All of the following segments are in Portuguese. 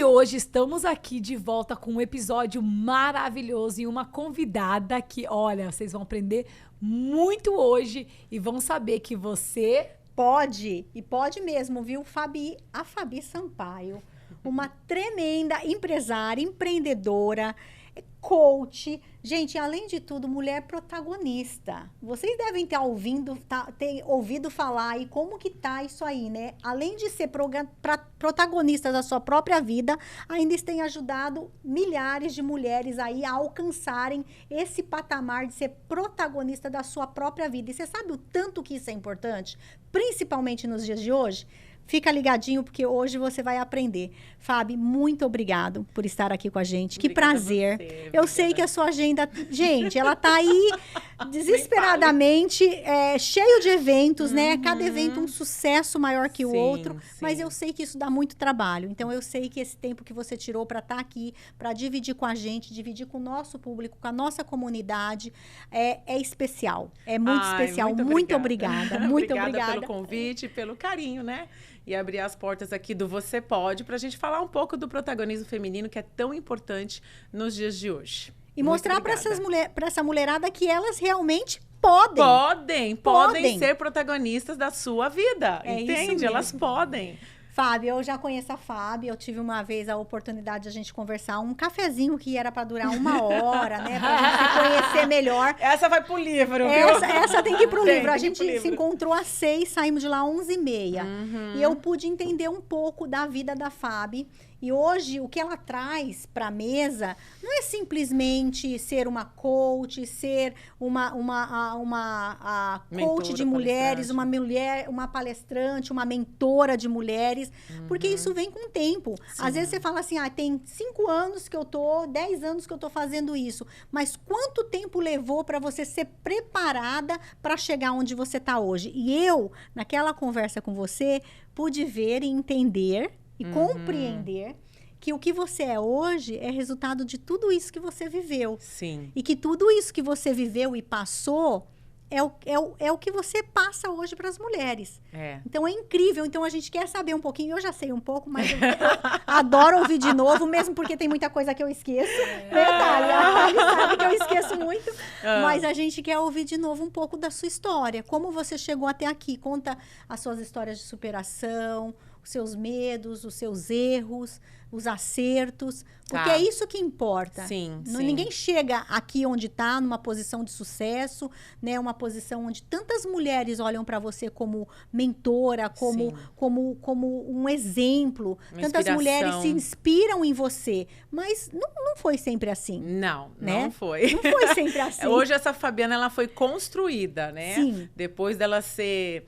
hoje estamos aqui de volta com um episódio maravilhoso e uma convidada que, olha, vocês vão aprender muito hoje e vão saber que você... Pode, e pode mesmo, viu, Fabi? A Fabi Sampaio, uma tremenda empresária, empreendedora, coach. Gente, além de tudo, mulher protagonista. Vocês devem ter ouvido falar aí como que tá isso aí, né? Além de ser protagonista da sua própria vida, ainda tem ajudado milhares de mulheres aí a alcançarem esse patamar de ser protagonista da sua própria vida. E você sabe o tanto que isso é importante? Principalmente nos dias de hoje? Fica ligadinho, porque hoje você vai aprender. Fábio, muito obrigado por estar aqui com a gente. Que prazer. Eu sei que a sua agenda... Gente, ela tá aí desesperadamente cheio de eventos, né? Cada evento um sucesso maior que o outro. Mas eu sei que isso dá muito trabalho. Então, eu sei que esse tempo que você tirou para estar aqui, para dividir com a gente, dividir com o nosso público, com a nossa comunidade, é especial. É muito especial. Muito obrigada. Muito obrigada pelo convite, pelo carinho, né? E abrir as portas aqui do Você Pode para a gente falar um pouco do protagonismo feminino que é tão importante nos dias de hoje. E mostrar para essa mulherada que elas realmente podem. Podem ser protagonistas da sua vida, entende? Elas podem. Fábio, eu já conheço a Fábio, eu tive uma vez a oportunidade de a gente conversar, um cafezinho que era para durar 1 hora, né? Pra gente se conhecer melhor. Essa vai pro livro, viu? Essa tem que ir pro livro. A gente se encontrou às 6, saímos de lá 11h30. E eu pude entender um pouco da vida da Fábio. E hoje, o que ela traz para a mesa não é simplesmente ser uma coach, ser uma coach de mulheres, uma palestrante, uma mentora de mulheres, porque isso vem com o tempo. Sim. Às vezes você fala assim, tem 5 anos que eu tô, 10 anos que eu tô fazendo isso, mas quanto tempo levou para você ser preparada para chegar onde você está hoje? E eu, naquela conversa com você, pude ver e entender e compreender que o que você é hoje é resultado de tudo isso que você viveu. Sim. E que tudo isso que você viveu e passou é o que você passa hoje para as mulheres. Então, é incrível. Então, a gente quer saber um pouquinho. Eu já sei um pouco, mas eu adoro ouvir de novo, mesmo porque tem muita coisa que eu esqueço. Detalhe, a Fábio sabe que eu esqueço muito. Mas a gente quer ouvir de novo um pouco da sua história. Como você chegou até aqui. Conta as suas histórias de superação, os seus medos, os seus erros, os acertos, porque é isso que importa. Sim. Ninguém chega aqui onde está, numa posição de sucesso, né? Uma posição onde tantas mulheres olham para você como mentora, como um exemplo. Tantas mulheres se inspiram em você. Mas não foi sempre assim. Não né? Não foi. Não foi sempre assim. Hoje essa Fabiana, ela foi construída, né? Sim. Depois dela ser...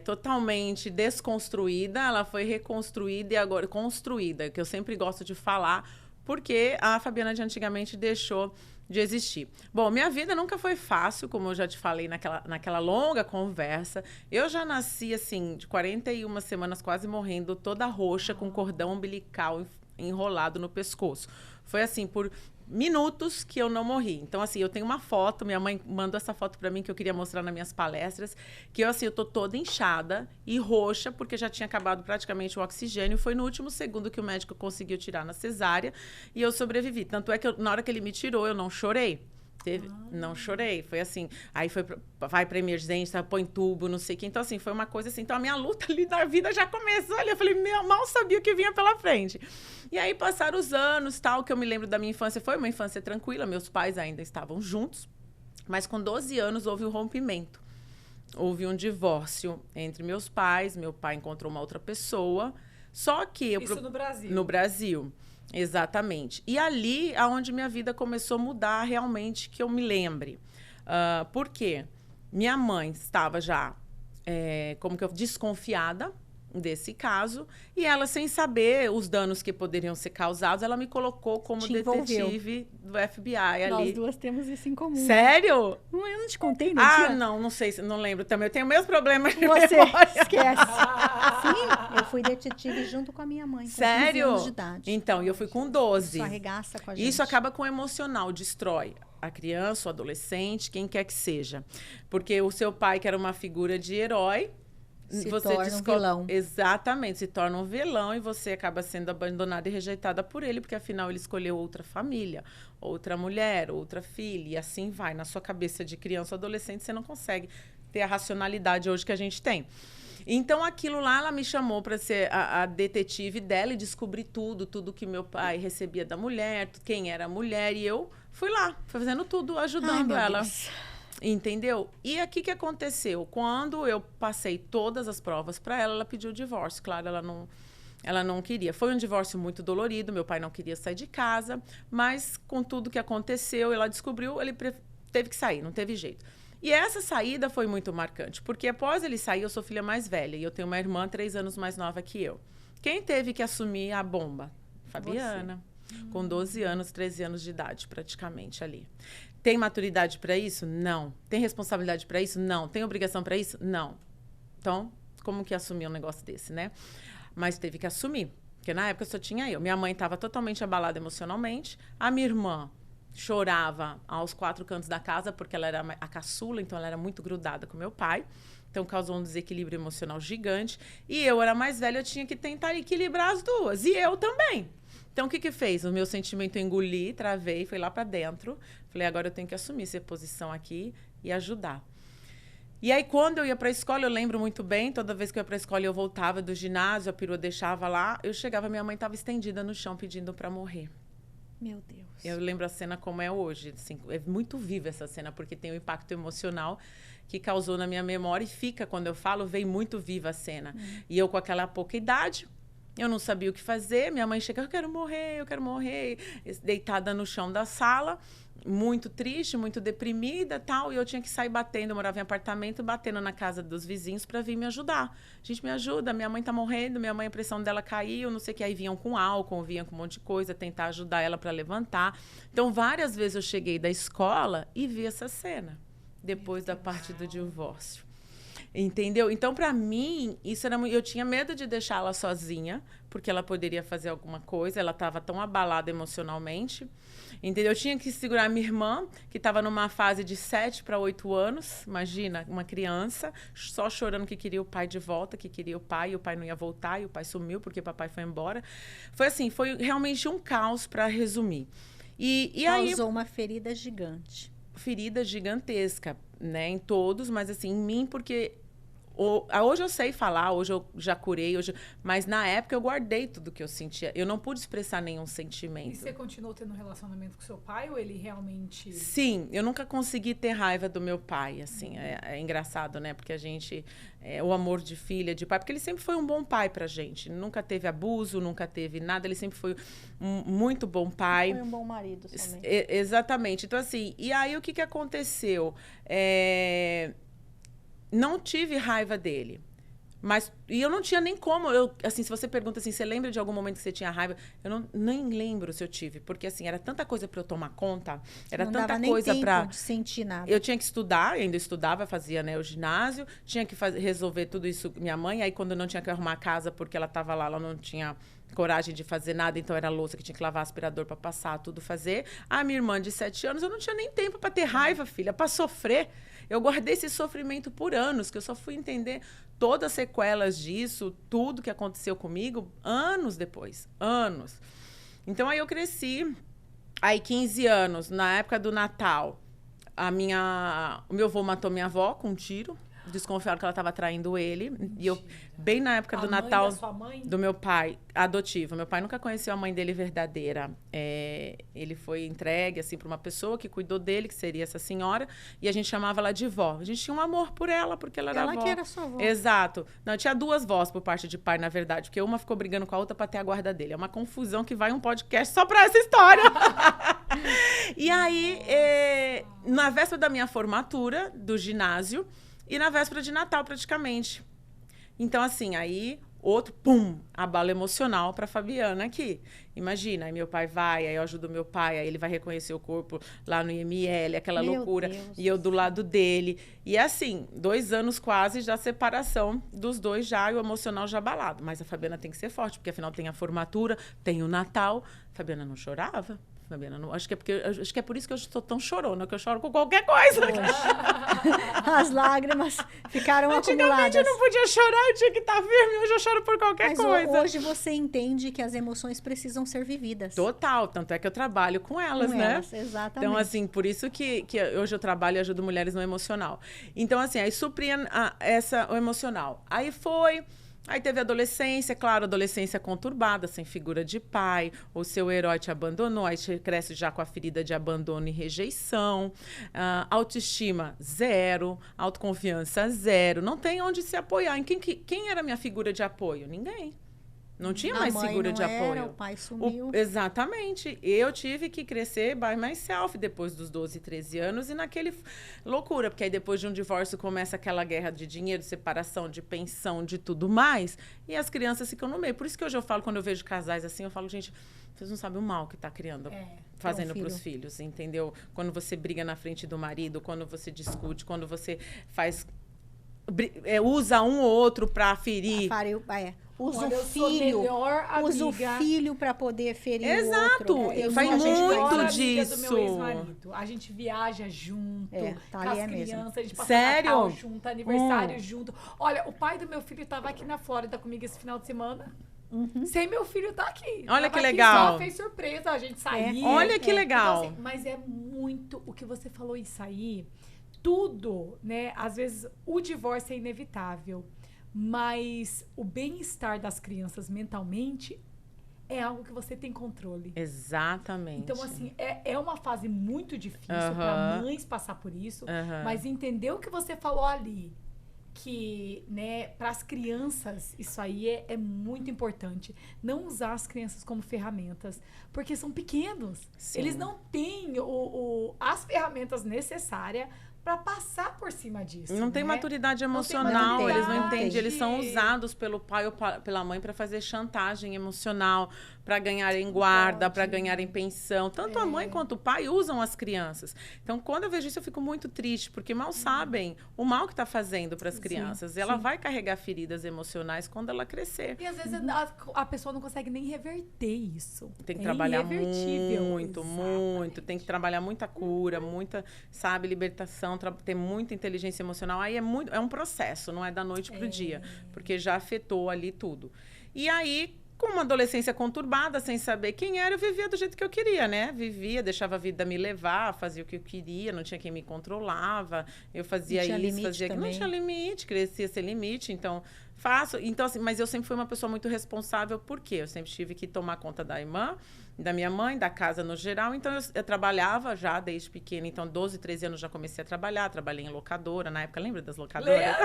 totalmente desconstruída, ela foi reconstruída e agora construída, que eu sempre gosto de falar, porque a Fabiana de antigamente deixou de existir. Bom, minha vida nunca foi fácil, como eu já te falei naquela longa conversa. Eu já nasci, assim, de 41 semanas, quase morrendo, toda roxa, com cordão umbilical enrolado no pescoço. Foi assim, por minutos que eu não morri. Então, assim, eu tenho uma foto, minha mãe mandou essa foto para mim que eu queria mostrar nas minhas palestras, que eu tô toda inchada e roxa, porque já tinha acabado praticamente o oxigênio. Foi no último segundo que o médico conseguiu tirar na cesárea e eu sobrevivi. Tanto é que na hora que ele me tirou, eu não chorei. Não chorei, foi assim, aí vai pra emergência, põe tubo, não sei o que, então assim, foi uma coisa assim, então a minha luta ali na vida já começou ali, eu falei, mal sabia o que vinha pela frente. E aí passaram os anos, tal, que eu me lembro da minha infância, foi uma infância tranquila, meus pais ainda estavam juntos, mas com 12 anos houve um rompimento, houve um divórcio entre meus pais, meu pai encontrou uma outra pessoa, só que... Isso no Brasil? No Brasil. Exatamente. E ali é onde minha vida começou a mudar realmente, que eu me lembre. Por quê? Minha mãe estava já, desconfiada desse caso, e ela, sem saber os danos que poderiam ser causados, ela me colocou como detetive do FBI ali. Nós duas temos isso em comum. Sério? Eu não te contei, não? Não sei, não lembro também. Eu tenho meus problemas de Você memória. esquece. Sim, eu fui detetive junto com a minha mãe, com 15 anos de idade. Então, eu fui com 12. Isso arregaça com a gente. Isso acaba com o emocional, destrói a criança, o adolescente, quem quer que seja. Porque o seu pai, que era uma figura de herói, Se você torna um descobre... vilão. Exatamente, se torna um vilão e você acaba sendo abandonada e rejeitada por ele, porque afinal ele escolheu outra família, outra mulher, outra filha, e assim vai. Na sua cabeça de criança ou adolescente, você não consegue ter a racionalidade hoje que a gente tem. Então, aquilo lá, ela me chamou para ser a detetive dela e descobrir tudo que meu pai recebia da mulher, quem era a mulher, e eu fui lá, fui fazendo tudo, ajudando ela. Deus. Entendeu? E aqui que aconteceu? Quando eu passei todas as provas para ela, ela pediu o divórcio. Claro, ela não queria. Foi um divórcio muito dolorido, meu pai não queria sair de casa, mas com tudo que aconteceu, ela descobriu, ele teve que sair, não teve jeito. E essa saída foi muito marcante, porque após ele sair, eu sou filha mais velha, e eu tenho uma irmã 3 anos mais nova que eu. Quem teve que assumir a bomba? Fabiana. Com 12 anos, 13 anos de idade, praticamente, ali. Tem maturidade para isso? Não. Tem responsabilidade para isso? Não. Tem obrigação para isso? Não. Então, como que assumir um negócio desse, né? Mas teve que assumir, porque na época só tinha eu. Minha mãe estava totalmente abalada emocionalmente, a minha irmã chorava aos 4 cantos da casa, porque ela era a caçula, então ela era muito grudada com meu pai. Então, causou um desequilíbrio emocional gigante. E eu era mais velha, eu tinha que tentar equilibrar as duas. E eu também. Então, o que fez? O meu sentimento eu engoli, travei, fui lá para dentro. Falei, agora eu tenho que assumir essa posição aqui e ajudar. E aí, quando eu ia para a escola, eu lembro muito bem, toda vez que eu ia para a escola, eu voltava do ginásio, a perua deixava lá, eu chegava, minha mãe estava estendida no chão, pedindo para morrer. Meu Deus. Eu lembro a cena como é hoje. Assim, é muito viva essa cena, porque tem um impacto emocional que causou na minha memória e fica, quando eu falo, vem muito viva a cena. E eu com aquela pouca idade, eu não sabia o que fazer. Minha mãe chega, eu quero morrer. Deitada no chão da sala, muito triste, muito deprimida, tal. E eu tinha que sair batendo, eu morava em apartamento, batendo na casa dos vizinhos para vir me ajudar. Gente, me ajuda, minha mãe tá morrendo, minha mãe, a pressão dela caiu, não sei o que. Aí vinham com álcool, vinham com um monte de coisa, tentar ajudar ela para levantar. Então, várias vezes eu cheguei da escola e vi essa cena, depois da parte do divórcio. Entendeu? Então, para mim, isso era eu tinha medo de deixá-la sozinha, porque ela poderia fazer alguma coisa, ela estava tão abalada emocionalmente. Entendeu? Eu tinha que segurar minha irmã, que estava numa fase de 7 para 8 anos, imagina, uma criança, só chorando que queria o pai de volta, que queria o pai, e o pai não ia voltar, e o pai sumiu porque o papai foi embora. Foi assim, foi realmente um caos, para resumir. E causou uma ferida gigante. Ferida gigantesca, né, em todos, mas assim, em mim, porque hoje eu sei falar, hoje eu já curei, mas na época eu guardei tudo que eu sentia. Eu não pude expressar nenhum sentimento. E você continuou tendo um relacionamento com seu pai ou ele realmente... Sim, eu nunca consegui ter raiva do meu pai, assim. É engraçado, né? Porque a gente... o amor de filha, de pai, porque ele sempre foi um bom pai pra gente. Nunca teve abuso, nunca teve nada. Ele sempre foi um muito bom pai. Foi um bom marido também. Exatamente. Então, assim, e aí o que aconteceu? Não tive raiva dele. E eu não tinha nem como. Assim, se você pergunta assim, você lembra de algum momento que você tinha raiva? Eu nem lembro se eu tive. Porque, assim, era tanta coisa para eu tomar conta. Era tanta dava coisa para... nem tempo de sentir nada. Eu tinha que estudar, ainda estudava, fazia, né, o ginásio. Tinha que resolver tudo isso minha mãe. Aí, quando eu não tinha que arrumar a casa, porque ela estava lá, ela não tinha coragem de fazer nada. Então, era louça que tinha que lavar aspirador para passar, tudo fazer. A minha irmã de 7 anos, eu não tinha nem tempo para ter raiva, filha, para sofrer. Eu guardei esse sofrimento por anos, que eu só fui entender todas as sequelas disso, tudo que aconteceu comigo, anos depois. Anos. Então, aí eu cresci. Aí, 15 anos, na época do Natal, o meu avô matou minha avó com um tiro. Desconfiaram que ela estava traindo ele. Mentira. E eu, bem na época do Natal... A mãe da sua mãe? Do meu pai, adotivo. Meu pai nunca conheceu a mãe dele verdadeira. Ele foi entregue, assim, para uma pessoa que cuidou dele, que seria essa senhora, e a gente chamava ela de vó. A gente tinha um amor por ela, porque ela era avó. Ela que era sua avó. Exato. Não, tinha 2 vós por parte de pai, na verdade, porque uma ficou brigando com a outra para ter a guarda dele. É uma confusão que vai um podcast só para essa história. E aí, na véspera da minha formatura, do ginásio, e na véspera de Natal, praticamente. Então, assim, aí, outro, abalo emocional para Fabiana aqui. Imagina, aí meu pai vai, aí eu ajudo meu pai, aí ele vai reconhecer o corpo lá no IML, aquela loucura. Deus. E eu do lado dele. E assim, 2 anos quase da separação dos dois já, e o emocional já abalado. Mas a Fabiana tem que ser forte, porque afinal tem a formatura, tem o Natal. A Fabiana não chorava. Fabiana, não, acho que é por isso que eu estou tão chorona, que eu choro com qualquer coisa. As lágrimas ficaram Antigamente acumuladas. eu não podia chorar, eu tinha que estar firme, hoje eu choro por qualquer Mas coisa. hoje você entende que as emoções precisam ser vividas. Total, tanto é que eu trabalho com elas, Com né? elas, exatamente. Então, assim, por isso que hoje eu trabalho e ajudo mulheres no emocional. Então, assim, aí supria o emocional. Aí teve a adolescência, claro, adolescência conturbada, sem figura de pai, o seu herói te abandonou, aí você cresce já com a ferida de abandono e rejeição, autoestima zero, autoconfiança zero, não tem onde se apoiar. Quem era minha figura de apoio? Ninguém. Não tinha mais figura de apoio. O pai sumiu. Exatamente. Eu tive que crescer by myself depois dos 12, 13 anos e naquele loucura, porque aí depois de um divórcio começa aquela guerra de dinheiro, de separação, de pensão, de tudo mais, e as crianças ficam no meio. Por isso que hoje eu falo, quando eu vejo casais assim, eu falo, gente, vocês não sabem o mal que tá criando, fazendo pros filhos, entendeu? Quando você briga na frente do marido, quando você discute, quando você usa um ou outro pra ferir. Usa Usa o filho para poder ferir Exato. o outro. E faz muito disso. Do meu ex-marido. A gente viaja junto, tá com ali as mesmo. crianças, a gente passa Sério? Natal junto, aniversário junto. Olha, o pai do meu filho estava aqui na Flórida comigo esse final de semana. Sem meu filho tá aqui. Olha que Tava aqui, legal. só fez surpresa, a gente saía. Olha que legal. Então, assim, mas é muito o que você falou, isso aí. Tudo, né? Às vezes o divórcio é inevitável. Mas o bem-estar das crianças mentalmente é algo que você tem controle. Exatamente. Então, assim, é uma fase muito difícil para mães passar por isso, mas entender o que você falou ali, que, né, para as crianças, isso aí é muito importante. Não usar as crianças como ferramentas, porque são pequenos. Sim. Eles não têm as ferramentas necessárias para passar por cima disso. Não tem maturidade emocional, eles não entendem. Eles são usados pelo pai ou pela mãe para fazer chantagem emocional, para ganharem guarda, para ganharem pensão. Tanto a mãe quanto o pai usam as crianças. Então, quando eu vejo isso, eu fico muito triste, porque mal sabem o mal que está fazendo para as crianças. E ela vai carregar feridas emocionais quando ela crescer. E às vezes a pessoa não consegue nem reverter isso. Tem que trabalhar muito. Tem que trabalhar muita cura, muita, sabe, libertação, ter muita inteligência emocional. Aí é um processo, não é da noite pro dia, porque já afetou ali tudo. E aí, com uma adolescência conturbada, sem saber quem era, eu vivia do jeito que eu queria, né? Vivia, deixava a vida me levar, fazia o que eu queria, não tinha quem me controlava. Eu fazia isso, fazia aquilo. Não tinha limite, crescia sem limite, então faço. Então, assim, mas eu sempre fui uma pessoa muito responsável, porque eu sempre tive que tomar conta da irmã, da minha mãe, da casa no geral. Então, eu trabalhava já desde pequena. Então, 12, 13 anos já comecei a trabalhar. Trabalhei em locadora. Na época, lembra das locadoras?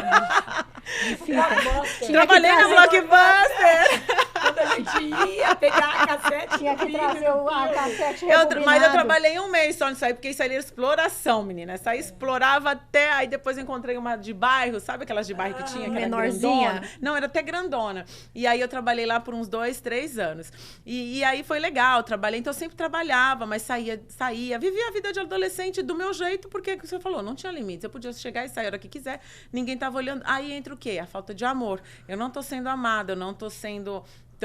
Trabalhei na Blockbuster. Quando a gente ia pegar a cassete. Tinha que trazer a cassete Mas eu trabalhei um mês só nisso aí, porque isso aí era exploração, menina. Essa aí explorava até... Aí depois eu encontrei uma de bairro. Sabe aquelas de bairro que tinha? Que menorzinha? Era grandona? Não, era até grandona. E aí eu trabalhei lá por uns 2, 3 anos. E aí foi legal. Trabalhei, então eu sempre trabalhava, mas saía, vivia a vida de adolescente do meu jeito, porque você falou, não tinha limites, eu podia chegar e sair a hora que quiser, ninguém tava olhando. Aí entra o quê? A falta de amor. Eu não tô sendo amada, eu não tô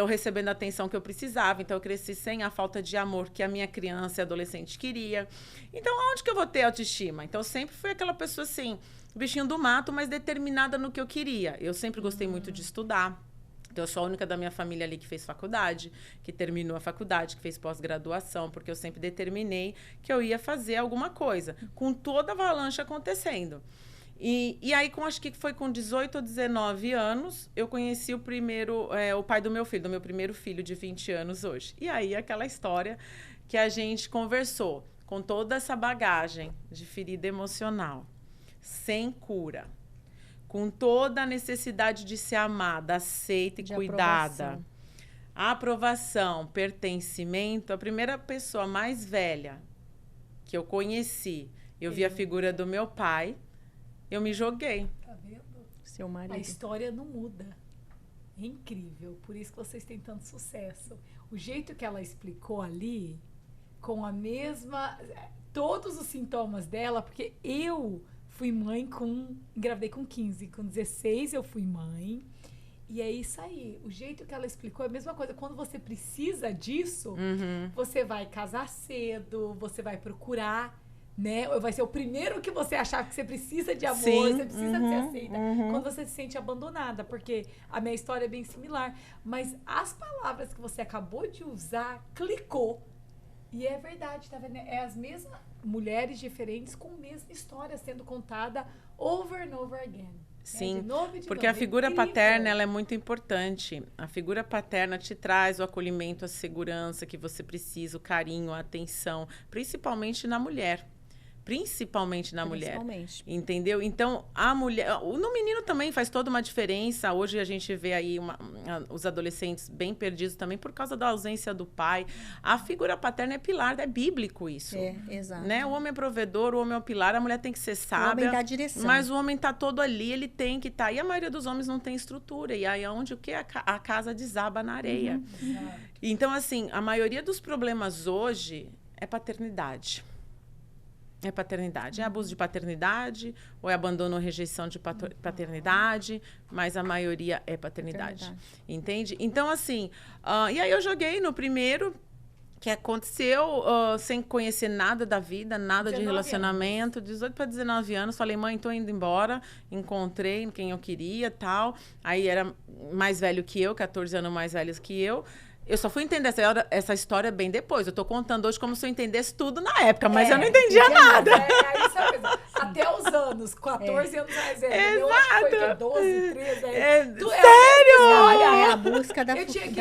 recebendo a atenção que eu precisava, então eu cresci sem a falta de amor que a minha criança e adolescente queria. Então, aonde que eu vou ter autoestima? Então, eu sempre fui aquela pessoa assim, bichinho do mato, mas determinada no que eu queria. Eu sempre gostei muito de estudar. Então, eu sou a única da minha família ali que fez faculdade, que terminou a faculdade, que fez pós-graduação, porque eu sempre determinei que eu ia fazer alguma coisa, com toda a avalanche acontecendo. E aí, acho que foi com 18 ou 19 anos, eu conheci o pai do meu primeiro filho de 20 anos hoje. E aí, aquela história que a gente conversou, com toda essa bagagem de ferida emocional, sem cura, com toda a necessidade de ser amada, aceita e cuidada. Aprovação, pertencimento. A primeira pessoa mais velha que eu conheci, eu vi a figura do meu pai, eu me joguei. Tá vendo? Seu marido. A história não muda. É incrível. Por isso que vocês têm tanto sucesso. O jeito que ela explicou ali, com a mesma... Todos os sintomas dela, porque eu... Fui mãe engravidei com 15. Com 16 eu fui mãe. E é isso aí. O jeito que ela explicou é a mesma coisa. Quando você precisa disso, você vai casar cedo, você vai procurar, né? Vai ser o primeiro que você achar que você precisa de amor, você precisa de ser aceita. Quando você se sente abandonada, porque a minha história é bem similar. Mas as palavras que você acabou de usar, clicou. E é verdade, tá vendo? É as mesmas mulheres diferentes com a mesma história sendo contada over and over again. Sim, de novo e de porque novo. a figura Incrível. paterna, ela é muito importante. A figura paterna te traz o acolhimento, a segurança que você precisa, o carinho, a atenção, principalmente na mulher. Principalmente na mulher. Entendeu? Então, a mulher... No menino também faz toda uma diferença. Hoje a gente vê aí os adolescentes bem perdidos também por causa da ausência do pai. A figura paterna é pilar, é bíblico isso. É, exato. Né? O homem é provedor, o homem é o pilar, a mulher tem que ser sábia. O homem dá direção. Mas o homem tá todo ali, ele tem que estar. E a maioria dos homens não tem estrutura. E aí é onde o quê? A casa desaba na areia. Então, assim, a maioria dos problemas hoje é paternidade. É paternidade. É abuso de paternidade, ou é abandono ou rejeição de paternidade, mas a maioria é paternidade. Entende? Então, assim, e aí eu joguei no primeiro, que aconteceu sem conhecer nada da vida, nada de relacionamento, 18 para 19 anos, falei, mãe, tô indo embora, encontrei quem eu queria, tal. Aí era mais velho que eu, 14 anos mais velho que eu. Eu só fui entender essa história bem depois. Eu tô contando hoje como se eu entendesse tudo na época, mas eu não entendia nada. Até os anos, 14 anos mais velho. Eu acho que foi 12, 13. Sério? É a busca da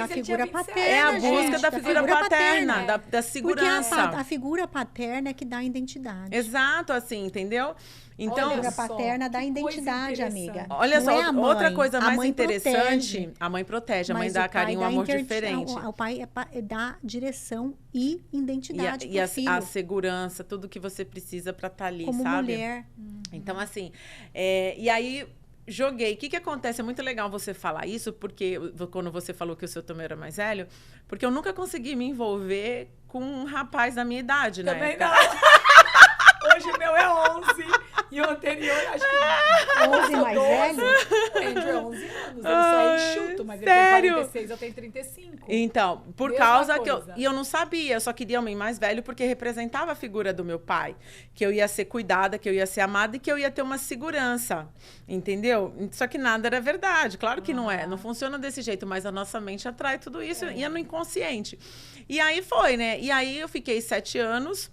figura paterna. É a busca da figura paterna, da segurança. Porque a figura paterna é que dá identidade. Exato, assim, entendeu? Então, a figura paterna dá identidade, amiga. Olha só, outra coisa mais interessante, protege, a mãe protege, a mãe dá carinho, um amor diferente. O pai dá direção e identidade e a segurança, tudo que você precisa para estar ali, como sabe? Mulher. Então, assim, e aí joguei. O que acontece? É muito legal você falar isso, porque quando você falou que o seu também era mais velho, porque eu nunca consegui me envolver com um rapaz da minha idade, né? Também não. Hoje o meu é 11. E o anterior, acho que... 11 mais velho? Andrew é 11 anos. Ele só é enxuto, mas sério? ele tem 46, eu tenho 35. Então, por Mesma causa coisa. E eu não sabia, eu só queria homem mais velho porque representava a figura do meu pai. Que eu ia ser cuidada, que eu ia ser amada e que eu ia ter uma segurança. Entendeu? Só que nada era verdade. Claro que não é. Não funciona desse jeito, mas a nossa mente atrai tudo isso e é no inconsciente. E aí foi, né? E aí eu fiquei 7 anos...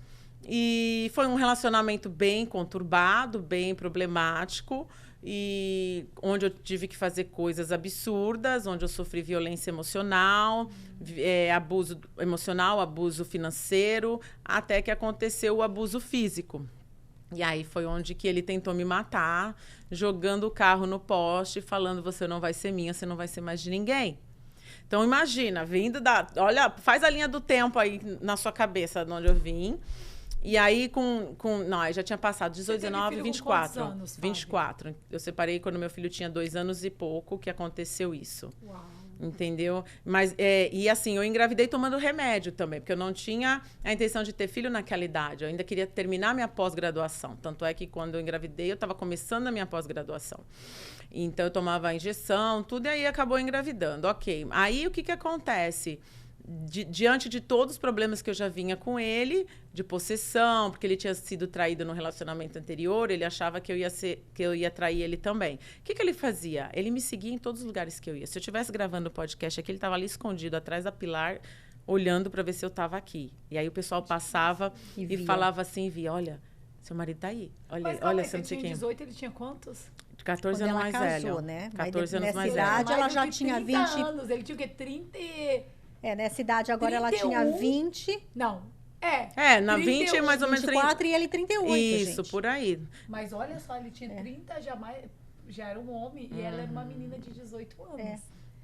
E foi um relacionamento bem conturbado, bem problemático, e onde eu tive que fazer coisas absurdas, onde eu sofri violência emocional, abuso emocional, abuso financeiro, até que aconteceu o abuso físico. E aí foi onde que ele tentou me matar, jogando o carro no poste, falando, você não vai ser minha, você não vai ser mais de ninguém. Então, imagina, vindo olha, faz a linha do tempo aí na sua cabeça, de onde eu vim. E aí, não, aí já tinha passado 18, 19, 24. Com anos, 24. Eu separei quando meu filho tinha 2 anos e pouco que aconteceu isso. Uau. Entendeu? Mas, e assim, eu engravidei tomando remédio também, porque eu não tinha a intenção de ter filho naquela idade. Eu ainda queria terminar minha pós-graduação. Tanto é que quando eu engravidei, eu estava começando a minha pós-graduação. Então, eu tomava a injeção, tudo, e aí acabou engravidando. Ok. Aí, o que acontece? Diante de todos os problemas que eu já vinha com ele, de possessão, porque ele tinha sido traído no relacionamento anterior, ele achava que eu ia trair ele também. O que ele fazia? Ele me seguia em todos os lugares que eu ia. Se eu estivesse gravando o podcast aqui, ele estava ali escondido, atrás da pilar, olhando para ver se eu estava aqui. E aí o pessoal passava e falava assim, via, olha, seu marido tá aí. Olha, você não sei quem. 18, ele tinha quantos? 14 anos mais velho. Né? 14 anos mais velho. Nessa idade, ela já tinha 20 anos. Ele tinha o quê? 30... nessa idade agora 31, ela tinha 20. Não. Na 31, 20 é mais ou menos 24 e ele 38, isso, gente. por aí. Mas olha só, ele tinha 30, já era um homem, e ela era uma menina de 18 anos.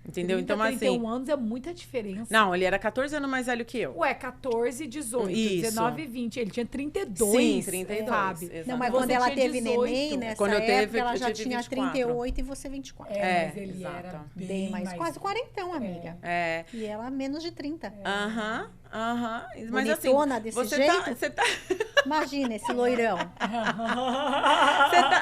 Entendeu? 30, então, assim... 31 anos é muita diferença. Não, ele era 14 anos mais velho que eu. 14, 18, isso. 19, 20. Ele tinha 32. Sim, 32. Sabe? Não, mas quando ela teve 18. neném, nessa época, ela já tinha 24. 38 e você 24. Mas ele era bem mais, quase 40, amiga. É. E ela menos de 30. Mas bonitona assim, desse jeito. Você tá... Imagina esse loirão.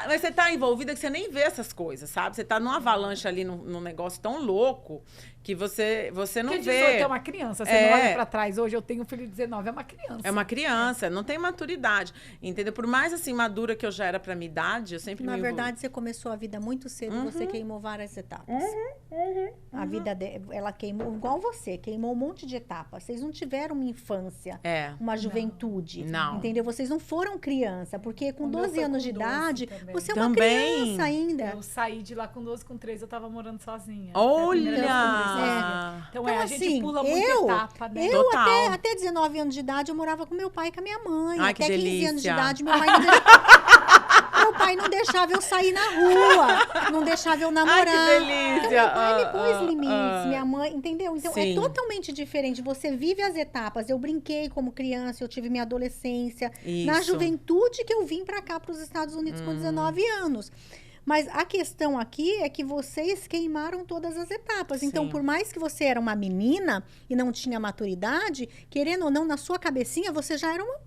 Mas você tá envolvida que você nem vê essas coisas, sabe? Você tá numa avalanche ali, num negócio tão louco que você não Porque vê. 18 é uma criança. Você não olha pra trás. Hoje eu tenho um filho de 19, é uma criança. É uma criança, não tem maturidade, entendeu? Por mais, assim, madura que eu já era pra minha idade, eu sempre Na verdade, você começou a vida muito cedo e você queimou várias etapas. A vida ela queimou, igual você, queimou um monte de etapas. Vocês não tiveram uma infância, uma juventude. Não. Entendeu? Vocês não foram criança, porque com 12 anos de idade, você é uma também. criança ainda. Eu saí de lá com 12, com 13 eu tava morando sozinha. Olha! Então, Então, a assim, gente pula muita etapa, né? Eu Total. até 19 anos de idade, eu morava com meu pai e com a minha mãe. Ai, até que 15 anos de delícia. idade, meu pai não deixava eu sair na rua, não deixava eu namorar. Ai, que delícia. Então, meu pai me pôs limites, minha mãe, entendeu? Então, Sim. é totalmente diferente. Você vive as etapas. Eu brinquei como criança, eu tive minha adolescência. Isso. Na juventude que eu vim pra cá, pros Estados Unidos, com 19 anos. Mas a questão aqui é que vocês queimaram todas as etapas. Então, Sim. por mais que você era uma menina e não tinha maturidade, querendo ou não, na sua cabecinha, você já era uma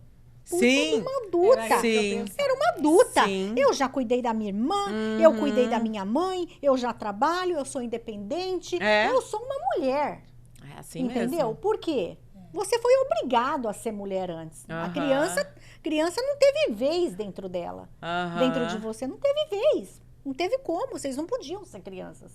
puta de uma adulta. Sim. Era uma adulta. Sim. Eu já cuidei da minha irmã, eu cuidei da minha mãe, eu já trabalho, eu sou independente. Eu sou uma mulher. É assim entendeu? mesmo. Por quê? Você foi obrigado a ser mulher antes. A criança não teve vez dentro dela. Dentro de você não teve vez. Não teve como, vocês não podiam ser crianças.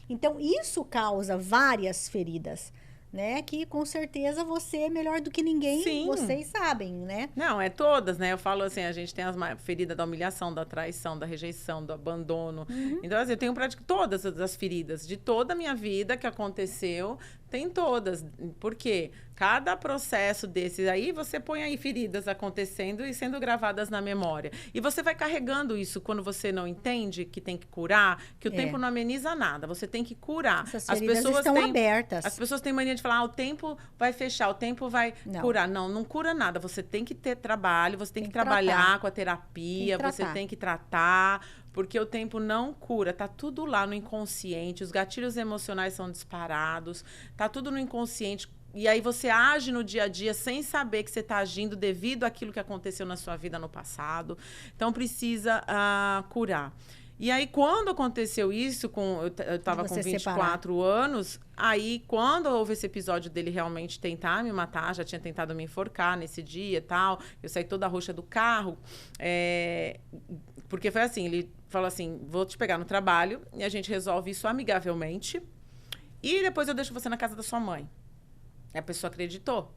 Então, isso causa várias feridas, né? Que, com certeza, você é melhor do que ninguém, Sim. vocês sabem, né? Não, é todas, né? Eu falo assim, a gente tem as feridas da humilhação, da traição, da rejeição, do abandono. Então, assim, eu tenho praticamente todas as feridas de toda a minha vida que aconteceu, tem todas. Por quê? Cada processo desses aí, você põe aí feridas acontecendo e sendo gravadas na memória. E você vai carregando isso quando você não entende que tem que curar, que o tempo não ameniza nada. Você tem que curar. Essas feridas estão abertas. As pessoas têm mania de falar, o tempo vai fechar, o tempo vai curar. Não cura nada. Você tem que ter trabalho, você tem que trabalhar com a terapia, você tem que tratar, porque o tempo não cura. Tá tudo lá no inconsciente, os gatilhos emocionais são disparados, tá tudo no inconsciente. E aí você age no dia a dia sem saber que você está agindo devido àquilo que aconteceu na sua vida no passado. Então, precisa curar. E aí, quando aconteceu isso, eu estava com 24 anos, aí, quando houve esse episódio dele realmente tentar me matar, já tinha tentado me enforcar nesse dia e tal, eu saí toda roxa do carro, porque foi assim, ele falou assim, vou te pegar no trabalho, e a gente resolve isso amigavelmente, e depois eu deixo você na casa da sua mãe. A pessoa acreditou,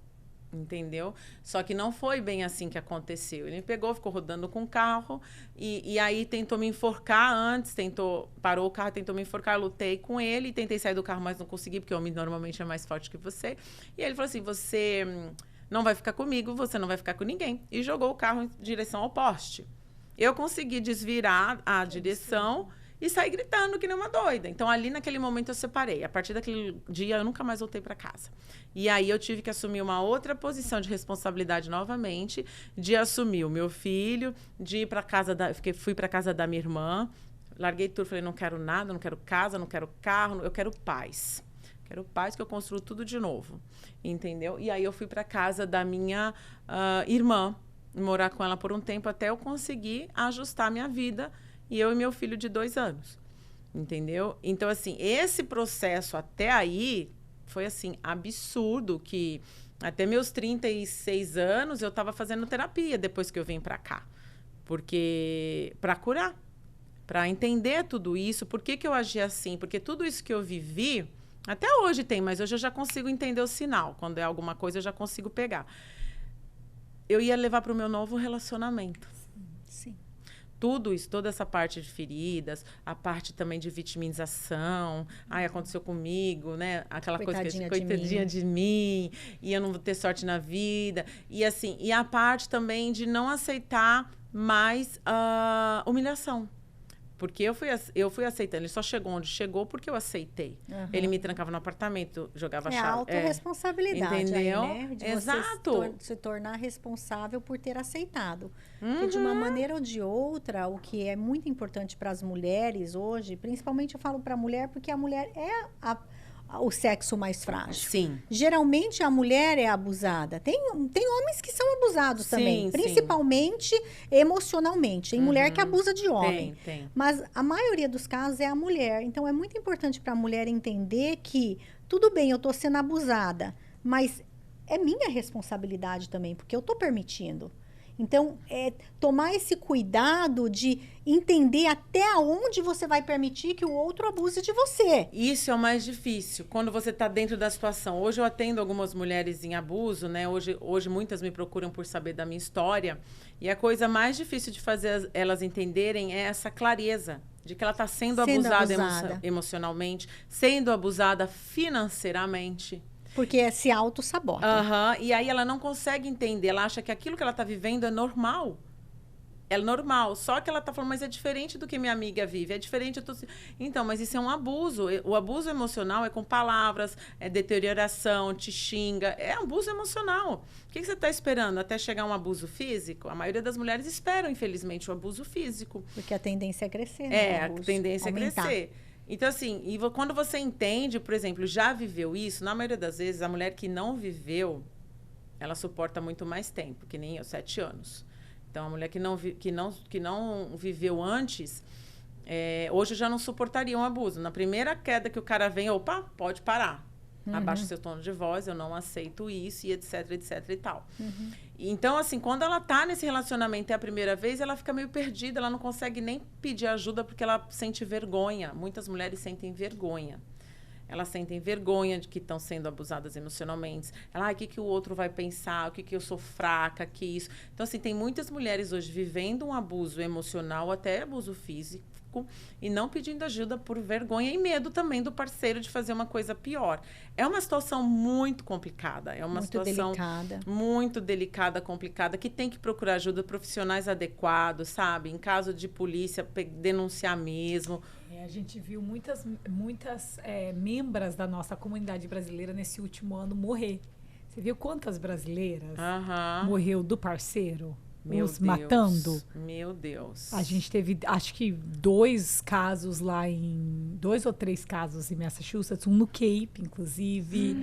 entendeu? Só que não foi bem assim que aconteceu. Ele me pegou, ficou rodando com o carro e aí tentou me enforcar antes, parou o carro, tentou me enforcar, eu lutei com ele, tentei sair do carro, mas não consegui, porque o homem normalmente é mais forte que você. E aí ele falou assim, você não vai ficar comigo, você não vai ficar com ninguém. E jogou o carro em direção ao poste. Eu consegui desvirar a direção e saí gritando que nem uma doida. Então, ali naquele momento eu separei. A partir daquele dia, eu nunca mais voltei para casa. E aí eu tive que assumir uma outra posição de responsabilidade novamente, de assumir o meu filho, de ir para casa fui para casa da minha irmã, larguei tudo, falei, não quero nada, não quero casa, não quero carro, eu quero paz. Quero paz, que eu construo tudo de novo. Entendeu? E aí eu fui para casa da minha irmã, morar com ela por um tempo, até eu conseguir ajustar minha vida. E eu e meu filho de 2 anos, entendeu? Então, assim, esse processo até aí foi, assim, absurdo, que até meus 36 anos eu estava fazendo terapia depois que eu vim para cá. Porque, para curar, para entender tudo isso, por que eu agi assim? Porque tudo isso que eu vivi, até hoje tem, mas hoje eu já consigo entender o sinal. Quando é alguma coisa, eu já consigo pegar. Eu ia levar para o meu novo relacionamento. Sim. Tudo isso, toda essa parte de feridas, a parte também de vitimização. Ai, aconteceu comigo, né? Aquela coitadinha de mim, e eu não vou ter sorte na vida. E assim, e a parte também de não aceitar mais a humilhação. Porque eu fui aceitando. Ele só chegou onde chegou porque eu aceitei. Ele me trancava no apartamento, jogava chave. É a autorresponsabilidade, entendeu? aí, né? De Exato. você se tornar responsável por ter aceitado. Porque de uma maneira ou de outra, o que é muito importante para as mulheres hoje, principalmente eu falo para a mulher, porque a mulher é o sexo mais frágil. Sim. Geralmente a mulher é abusada. Tem homens que são abusados também, principalmente emocionalmente. Tem mulher que abusa de homem. Tem. Mas a maioria dos casos é a mulher. Então é muito importante para a mulher entender que tudo bem, eu estou sendo abusada, mas é minha responsabilidade também, porque eu estou permitindo. Então, tomar esse cuidado de entender até onde você vai permitir que o outro abuse de você. Isso é o mais difícil, quando você está dentro da situação. Hoje eu atendo algumas mulheres em abuso, né? Hoje muitas me procuram por saber da minha história. E a coisa mais difícil de fazer elas entenderem é essa clareza de que ela está sendo abusada emocionalmente, sendo abusada financeiramente. Porque se auto-sabota. E aí ela não consegue entender, ela acha que aquilo que ela está vivendo é normal. É normal, só que ela está falando, mas é diferente do que minha amiga vive, é diferente. Então, mas isso é um abuso. O abuso emocional é com palavras, é deterioração, te xinga, é abuso emocional. O que você está esperando? Até chegar um abuso físico? A maioria das mulheres esperam, infelizmente, o abuso físico. Porque a tendência é crescer, né? A tendência é crescer. Então, assim, quando você entende, por exemplo, já viveu isso, na maioria das vezes, a mulher que não viveu, ela suporta muito mais tempo, que nem eu, 7 anos. Então, a mulher que não viveu antes, hoje já não suportaria um abuso. Na primeira queda que o cara vem, opa, pode parar. Abaixa o seu tom de voz, eu não aceito isso, e etc, etc e tal. Então, assim, quando ela tá nesse relacionamento a primeira vez, ela fica meio perdida, ela não consegue nem pedir ajuda porque ela sente vergonha. Muitas mulheres sentem vergonha. Elas sentem vergonha de que estão sendo abusadas emocionalmente. O que o outro vai pensar? O que eu sou fraca? Que isso. Então, assim, tem muitas mulheres hoje vivendo um abuso emocional, até abuso físico, e não pedindo ajuda por vergonha e medo também do parceiro de fazer uma coisa pior. É uma situação muito complicada. É uma situação muito delicada, complicada, que tem que procurar ajuda, profissionais adequados, sabe? Em caso de polícia, denunciar mesmo. A gente viu muitas membros da nossa comunidade brasileira nesse último ano morrer. Você viu quantas brasileiras morreu do parceiro? Os matando. Meu Deus. A gente teve, acho que 2 casos lá 2 ou 3 casos em Massachusetts, um no Cape, inclusive.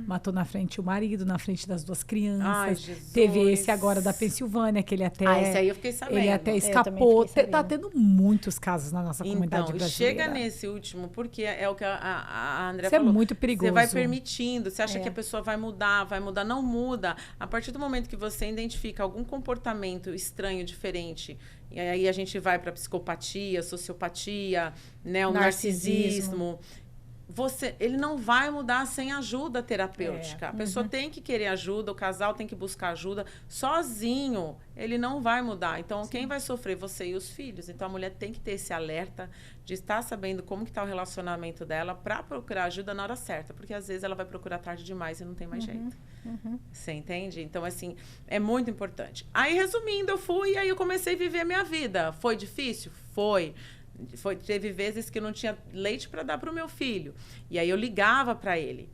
Matou na frente o marido, na frente das 2 crianças. Ai, Jesus. Teve esse agora da Pensilvânia, que ele até... esse aí eu fiquei sabendo. Ele até escapou. Tá tendo muitos casos na nossa comunidade brasileira. Chega nesse último, porque é o que a Andrea falou. Isso é muito perigoso. Você vai permitindo, você acha que a pessoa vai mudar, não muda. A partir do momento que você identifica algum comportamento estranho, diferente, e aí a gente vai para psicopatia, sociopatia, né, o narcisismo. Ele não vai mudar sem ajuda terapêutica. A pessoa tem que querer ajuda, o casal tem que buscar ajuda. Sozinho, ele não vai mudar. Então, quem vai sofrer? Você e os filhos. Então, a mulher tem que ter esse alerta de estar sabendo como que está o relacionamento dela para procurar ajuda na hora certa. Porque, às vezes, ela vai procurar tarde demais e não tem mais jeito. Você entende? Então, assim, é muito importante. Aí, resumindo, eu fui e aí eu comecei a viver a minha vida. Foi difícil? Foi. Teve vezes que eu não tinha leite para dar para o meu filho. E aí eu ligava para ele.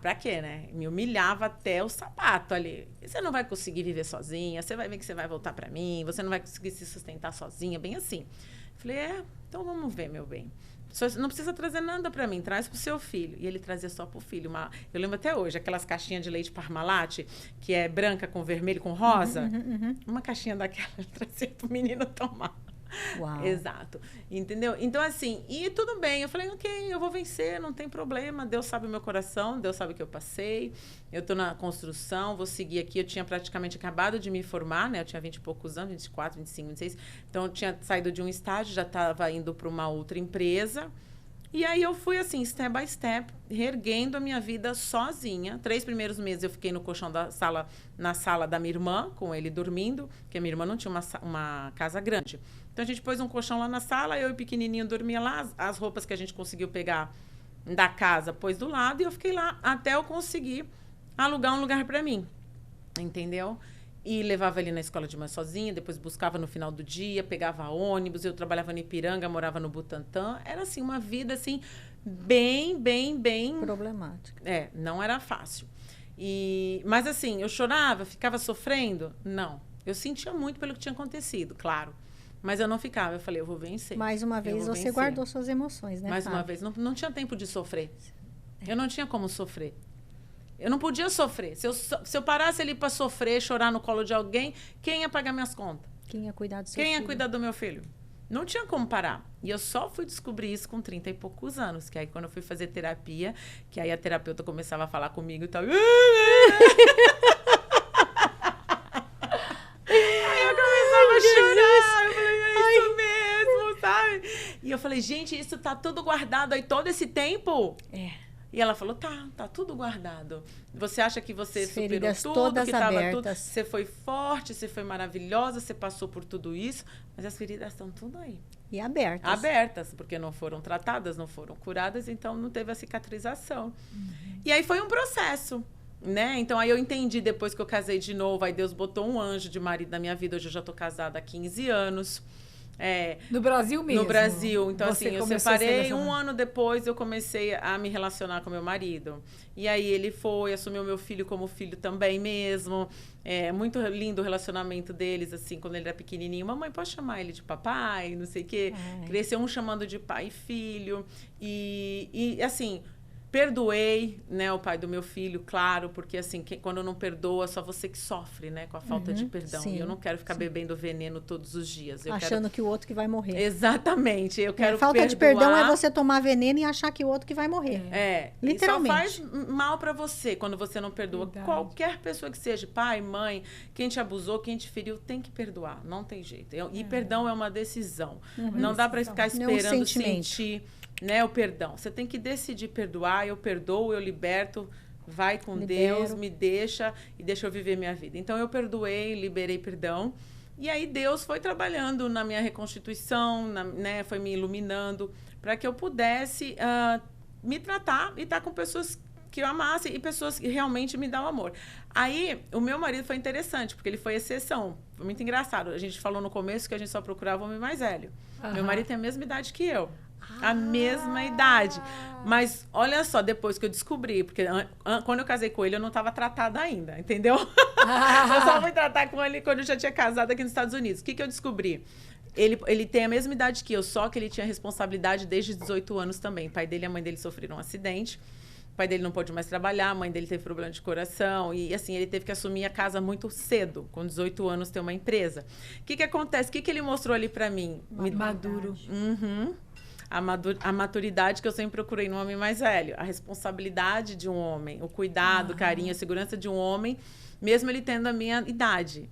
Pra quê, né? Me humilhava até o sapato ali. Você não vai conseguir viver sozinha, você vai ver que você vai voltar para mim, você não vai conseguir se sustentar sozinha, bem assim. Falei, então vamos ver, meu bem. Não precisa trazer nada para mim, traz pro seu filho. E ele trazia só pro filho. Eu lembro até hoje, aquelas caixinhas de leite Parmalat, que é branca com vermelho, com rosa. Uma caixinha daquela ele trazia pro menino tomar. Uau. Exato, entendeu? Então, assim, e tudo bem, eu falei, ok, eu vou vencer, não tem problema, Deus sabe o meu coração, Deus sabe o que eu passei, eu tô na construção, vou seguir aqui, eu tinha praticamente acabado de me formar, né, eu tinha 20 e poucos anos, 24, 25, 26, então eu tinha saído de um estágio, já estava indo para uma outra empresa, e aí eu fui assim, step by step, reerguendo a minha vida sozinha. 3 primeiros meses eu fiquei no colchão na sala da minha irmã, com ele dormindo, porque a minha irmã não tinha uma casa grande. Então a gente pôs um colchão lá na sala, eu e o pequenininho dormia lá, as roupas que a gente conseguiu pegar da casa pôs do lado, e eu fiquei lá até eu conseguir alugar um lugar para mim, entendeu? E levava ele na escola de manhã sozinha, depois buscava no final do dia, pegava ônibus, eu trabalhava no Ipiranga, morava no Butantã. Era, assim, uma vida, assim, bem... problemática. Não era fácil. Mas, assim, eu chorava, ficava sofrendo? Não. Eu sentia muito pelo que tinha acontecido, claro. Mas eu não ficava. Eu falei, eu vou vencer. Mais uma vez, você guardou suas emoções, né, Mais uma vez. Não tinha tempo de sofrer. Eu não tinha como sofrer. Eu não podia sofrer. Se eu parasse ali para sofrer, chorar no colo de alguém, quem ia pagar minhas contas? Quem ia cuidar do seu Quem filho? ia cuidar do meu filho? Não tinha como parar. E eu só fui descobrir isso com 30 e poucos anos. Que aí, quando eu fui fazer terapia, que aí a terapeuta começava a falar comigo e tal. Aí eu começava a chorar. Eu falei, é isso mesmo, sabe? E eu falei, gente, isso tá tudo guardado aí todo esse tempo? E ela falou, tá tudo guardado. Você acha que você superou tudo, que tava tudo. Você foi forte, você foi maravilhosa, você passou por tudo isso, mas as feridas estão tudo aí. E abertas. Abertas, porque não foram tratadas, não foram curadas, então não teve a cicatrização. E aí foi um processo, né? Então aí eu entendi depois que eu casei de novo, aí Deus botou um anjo de marido na minha vida, hoje eu já tô casada há 15 anos. No Brasil mesmo? No Brasil. Então, Você assim, eu separei, um ano depois eu comecei a me relacionar com meu marido. E aí ele assumiu meu filho como filho também mesmo. Muito lindo o relacionamento deles, assim, quando ele era pequenininho. Mamãe, pode chamar ele de papai? Não sei o quê. Cresceu um chamando de pai e filho. E assim... Perdoei, né, o pai do meu filho, claro, porque assim, quando não perdoa, só você que sofre, né, com a falta de perdão. Sim, e eu não quero ficar bebendo veneno todos os dias. Achando que o outro que vai morrer. Exatamente. Eu quero falta perdoar. de perdão é você tomar veneno e achar que o outro que vai morrer. Literalmente. E só faz mal pra você quando você não perdoa. Verdade. Qualquer pessoa que seja, pai, mãe, quem te abusou, quem te feriu, tem que perdoar. Não tem jeito. E perdão é uma decisão. Não dá pra ficar esperando sentir... Né, o perdão. Você tem que decidir perdoar. Eu perdoo, eu liberto, vai com Deus, me deixa e deixa eu viver minha vida. Então, eu perdoei, liberei perdão. E aí, Deus foi trabalhando na minha reconstituição, né, foi me iluminando para que eu pudesse me tratar e estar com pessoas que eu amasse e pessoas que realmente me dão amor. Aí, o meu marido foi interessante, porque ele foi exceção. Foi muito engraçado. A gente falou no começo que a gente só procurava um homem mais velho. Meu marido tem a mesma idade que eu. A mesma idade. Mas, olha só, depois que eu descobri, porque quando eu casei com ele, eu não estava tratada ainda, entendeu? Eu só fui tratar com ele quando eu já tinha casado aqui nos Estados Unidos. O que eu descobri? Ele tem a mesma idade que eu, só que ele tinha responsabilidade desde 18 anos também. O pai dele e a mãe dele sofreram um acidente. O pai dele não pôde mais trabalhar, a mãe dele teve problema de coração. E, assim, ele teve que assumir a casa muito cedo, com 18 anos, ter uma empresa. O que acontece? O que ele mostrou ali para mim? Maduro. A maturidade que eu sempre procurei no homem mais velho. A responsabilidade de um homem, o cuidado, o carinho, a segurança de um homem, mesmo ele tendo a minha idade.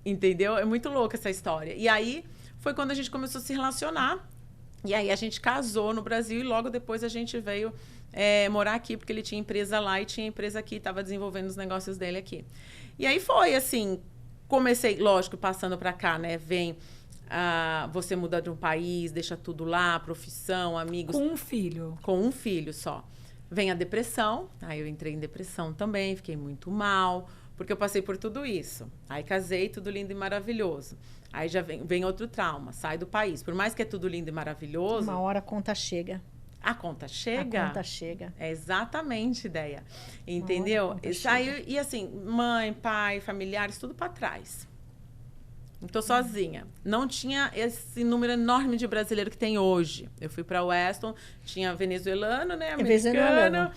Entendeu? É muito louca essa história. E aí, foi quando a gente começou a se relacionar. E aí, a gente casou no Brasil e logo depois a gente veio morar aqui, porque ele tinha empresa lá e tinha empresa aqui, estava desenvolvendo os negócios dele aqui. E aí foi assim, comecei, lógico, passando para cá, né? Você muda de um país, deixa tudo lá, profissão, amigos. Com um filho. Com um filho só. Vem a depressão, aí eu entrei em depressão também, fiquei muito mal, porque eu passei por tudo isso. Aí casei, tudo lindo e maravilhoso. Aí já vem outro trauma, sai do país. Por mais que é tudo lindo e maravilhoso... Uma hora a conta chega. A conta chega? A conta chega. É exatamente a ideia. Entendeu? E assim, mãe, pai, familiares, tudo para trás. Estou sozinha. Não tinha esse número enorme de brasileiro que tem hoje. Eu fui para Weston, tinha venezuelano, né? Americano.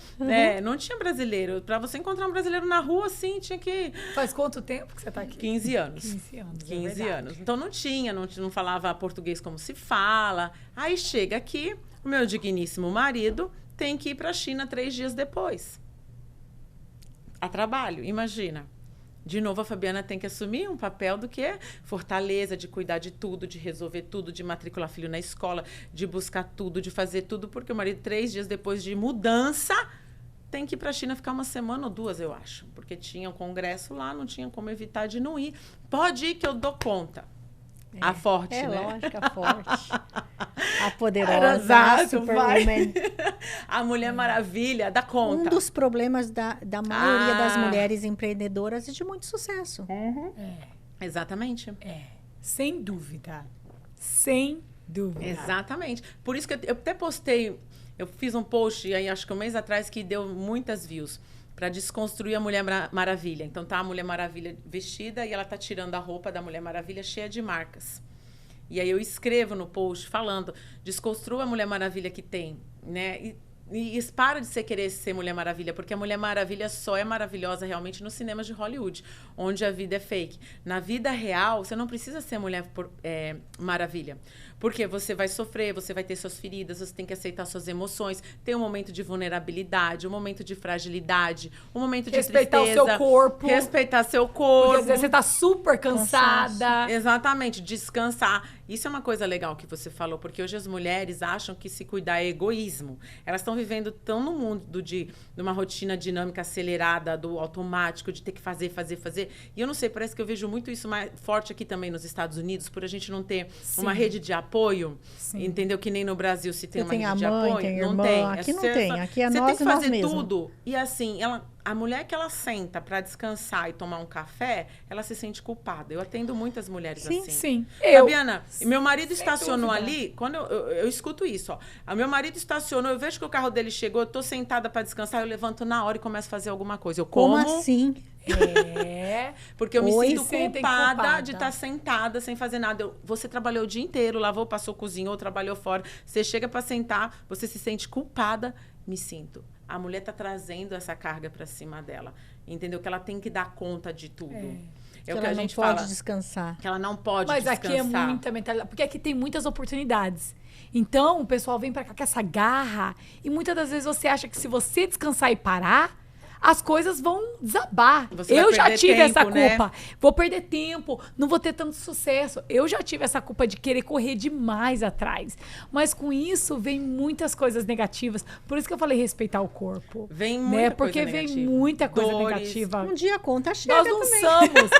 Não tinha brasileiro. Para você encontrar um brasileiro na rua, assim, tinha que... Faz quanto tempo que você está aqui? 15 anos. 15 anos, 15 anos. Então não tinha, não falava português como se fala. Aí chega aqui, o meu digníssimo marido tem que ir para a China 3 dias depois. A trabalho, imagina. De novo, a Fabiana tem que assumir um papel do que é fortaleza, de cuidar de tudo, de resolver tudo, de matricular filho na escola, de buscar tudo, de fazer tudo, porque o marido, 3 dias depois de mudança, tem que ir para a China ficar 1 semana ou 2, eu acho. Porque tinha um congresso lá, não tinha como evitar de não ir. Pode ir que eu dou conta. A forte, né? Lógico, a forte. A poderosa, a Superwoman. A Mulher Maravilha, dá conta. Um dos problemas da maioria das mulheres empreendedoras e de muito sucesso. Exatamente. Sem dúvida. Sem dúvida. Exatamente. Por isso que eu até postei, eu fiz um post aí, acho que 1 mês atrás, que deu muitas views. Para desconstruir a Mulher Maravilha. Então, tá a Mulher Maravilha vestida e ela tá tirando a roupa da Mulher Maravilha cheia de marcas. E aí eu escrevo no post falando, desconstrua a Mulher Maravilha que tem, né? E E para de querer ser Mulher Maravilha, porque a Mulher Maravilha só é maravilhosa realmente nos cinemas de Hollywood, onde a vida é fake. Na vida real, você não precisa ser Mulher Maravilha. Porque você vai sofrer, você vai ter suas feridas, você tem que aceitar suas emoções, tem um momento de vulnerabilidade, um momento de fragilidade, um momento de respeitar tristeza. Respeitar o seu corpo. Respeitar seu corpo. Porque às vezes você tá super cansada. Exatamente, descansar. Isso é uma coisa legal que você falou, porque hoje as mulheres acham que se cuidar é egoísmo. Elas estão vivendo tão no mundo de uma rotina dinâmica acelerada, do automático, de ter que fazer. E eu não sei, parece que eu vejo muito isso mais forte aqui também nos Estados Unidos, por a gente não ter uma rede de apoio, entendeu? Que nem no Brasil se tem uma rede de apoio. Tem não irmã, tem. Aqui não tem, aqui é você nós tem que e nós fazer mesmos. tudo. E assim, a mulher que ela senta para descansar e tomar um café, ela se sente culpada. Eu atendo muitas mulheres assim. Sim. Fabiana, meu marido estacionou ali, quando eu escuto isso, ó. O meu marido estacionou, eu vejo que o carro dele chegou, eu tô sentada para descansar, eu levanto na hora e começo a fazer alguma coisa. Eu como. Como assim? Porque eu me sinto culpada de estar sentada sem fazer nada. Você trabalhou o dia inteiro, lavou, passou, cozinhou, trabalhou fora. Você chega para sentar, você se sente culpada. Me sinto. A mulher tá trazendo essa carga para cima dela. Entendeu? Que ela tem que dar conta de tudo. É o que a gente fala. Ela não pode descansar. Que ela não pode descansar. Mas aqui é muita mentalidade. Porque aqui tem muitas oportunidades. Então, o pessoal vem pra cá com essa garra. E muitas das vezes você acha que se você descansar e parar, as coisas vão desabar. Eu já tive essa culpa. Vou perder tempo, não vou ter tanto sucesso. Eu já tive essa culpa de querer correr demais atrás. Mas com isso vem muitas coisas negativas. Por isso que eu falei respeitar o corpo. Vem muita coisa porque negativa. Vem muita coisa negativa. Um dia a conta chega. Nós não também. somos.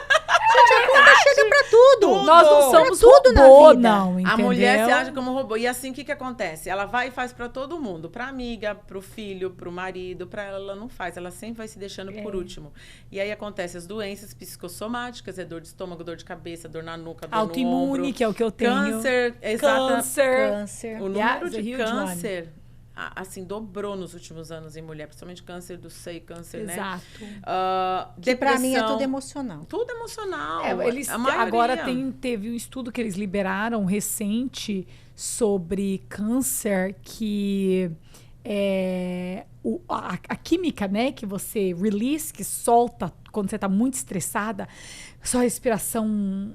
A conta chega pra tudo. Nós não somos tudo robô, na vida. não, entendeu? A mulher se age como robô. E assim, o que acontece? Ela vai e faz pra todo mundo. Pra amiga, pro filho, pro marido. Pra ela não faz. Ela sempre vai se deixando por último. E aí acontece as doenças psicossomáticas. É dor de estômago, dor de cabeça, dor na nuca, dor autoimune, no ombro. que é o que eu tenho. Câncer. Câncer. O número de câncer... assim, dobrou nos últimos anos em mulher, principalmente câncer do seio, câncer, Exato. Depressão. Pra mim é tudo emocional. Tudo emocional. Agora teve um estudo que eles liberaram recente sobre câncer que a química, né, que você release, que solta quando você tá muito estressada, sua respiração,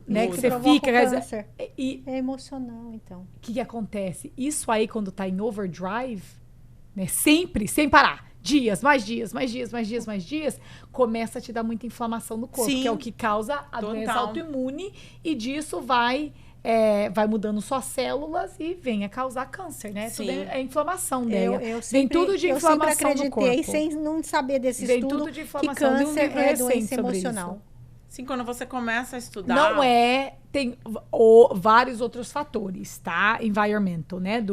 né, que você fica... Câncer. É emocional, então. O que acontece? Isso aí, quando tá em overdrive, né, sempre, sem parar, mais dias, começa a te dar muita inflamação no corpo, que é o que causa a doença autoimune, e disso vai mudando suas células e vem a causar câncer, né? Tudo é inflamação dela. Vem tudo de inflamação no corpo. Eu sempre acreditei, sem não saber desse estudo, tudo de inflamação. que câncer é doença emocional. Sim, quando você começa a estudar... Não tem vários outros fatores, tá? Environmental, né?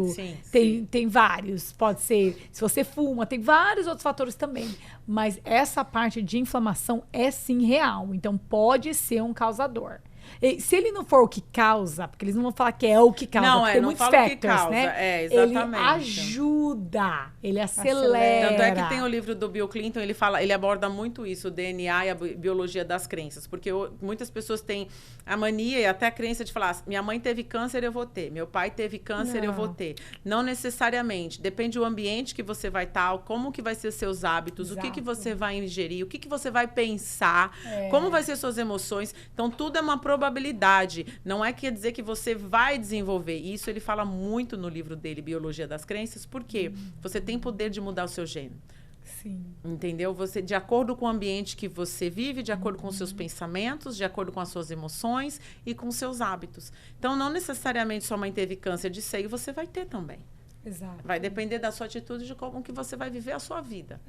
Tem vários, pode ser, se você fuma, tem vários outros fatores também. Mas essa parte de inflamação é sim real, então pode ser um causador. E se ele não for o que causa, porque eles não vão falar que é o que causa, porque tem muitos factors, né? Exatamente. Ele ajuda, ele acelera. Tanto é que tem o livro do Bill Clinton, ele aborda muito isso, o DNA e a biologia das crenças, porque muitas pessoas têm a mania e até a crença de falar, minha mãe teve câncer, eu vou ter, meu pai teve câncer, eu vou ter. Não necessariamente, depende do ambiente que você vai estar, como que vai ser seus hábitos, o que você vai ingerir, o que você vai pensar, como vai ser suas emoções. Então, tudo é uma probabilidade. Não quer dizer que você vai desenvolver. Isso ele fala muito no livro dele, Biologia das Crenças, porque você tem poder de mudar o seu gene. Sim. Entendeu? Você, de acordo com o ambiente que você vive, de acordo com os seus pensamentos, de acordo com as suas emoções e com os seus hábitos. Então, não necessariamente sua mãe teve câncer de seio, você vai ter também. Exato. Vai depender da sua atitude, de como que você vai viver a sua vida.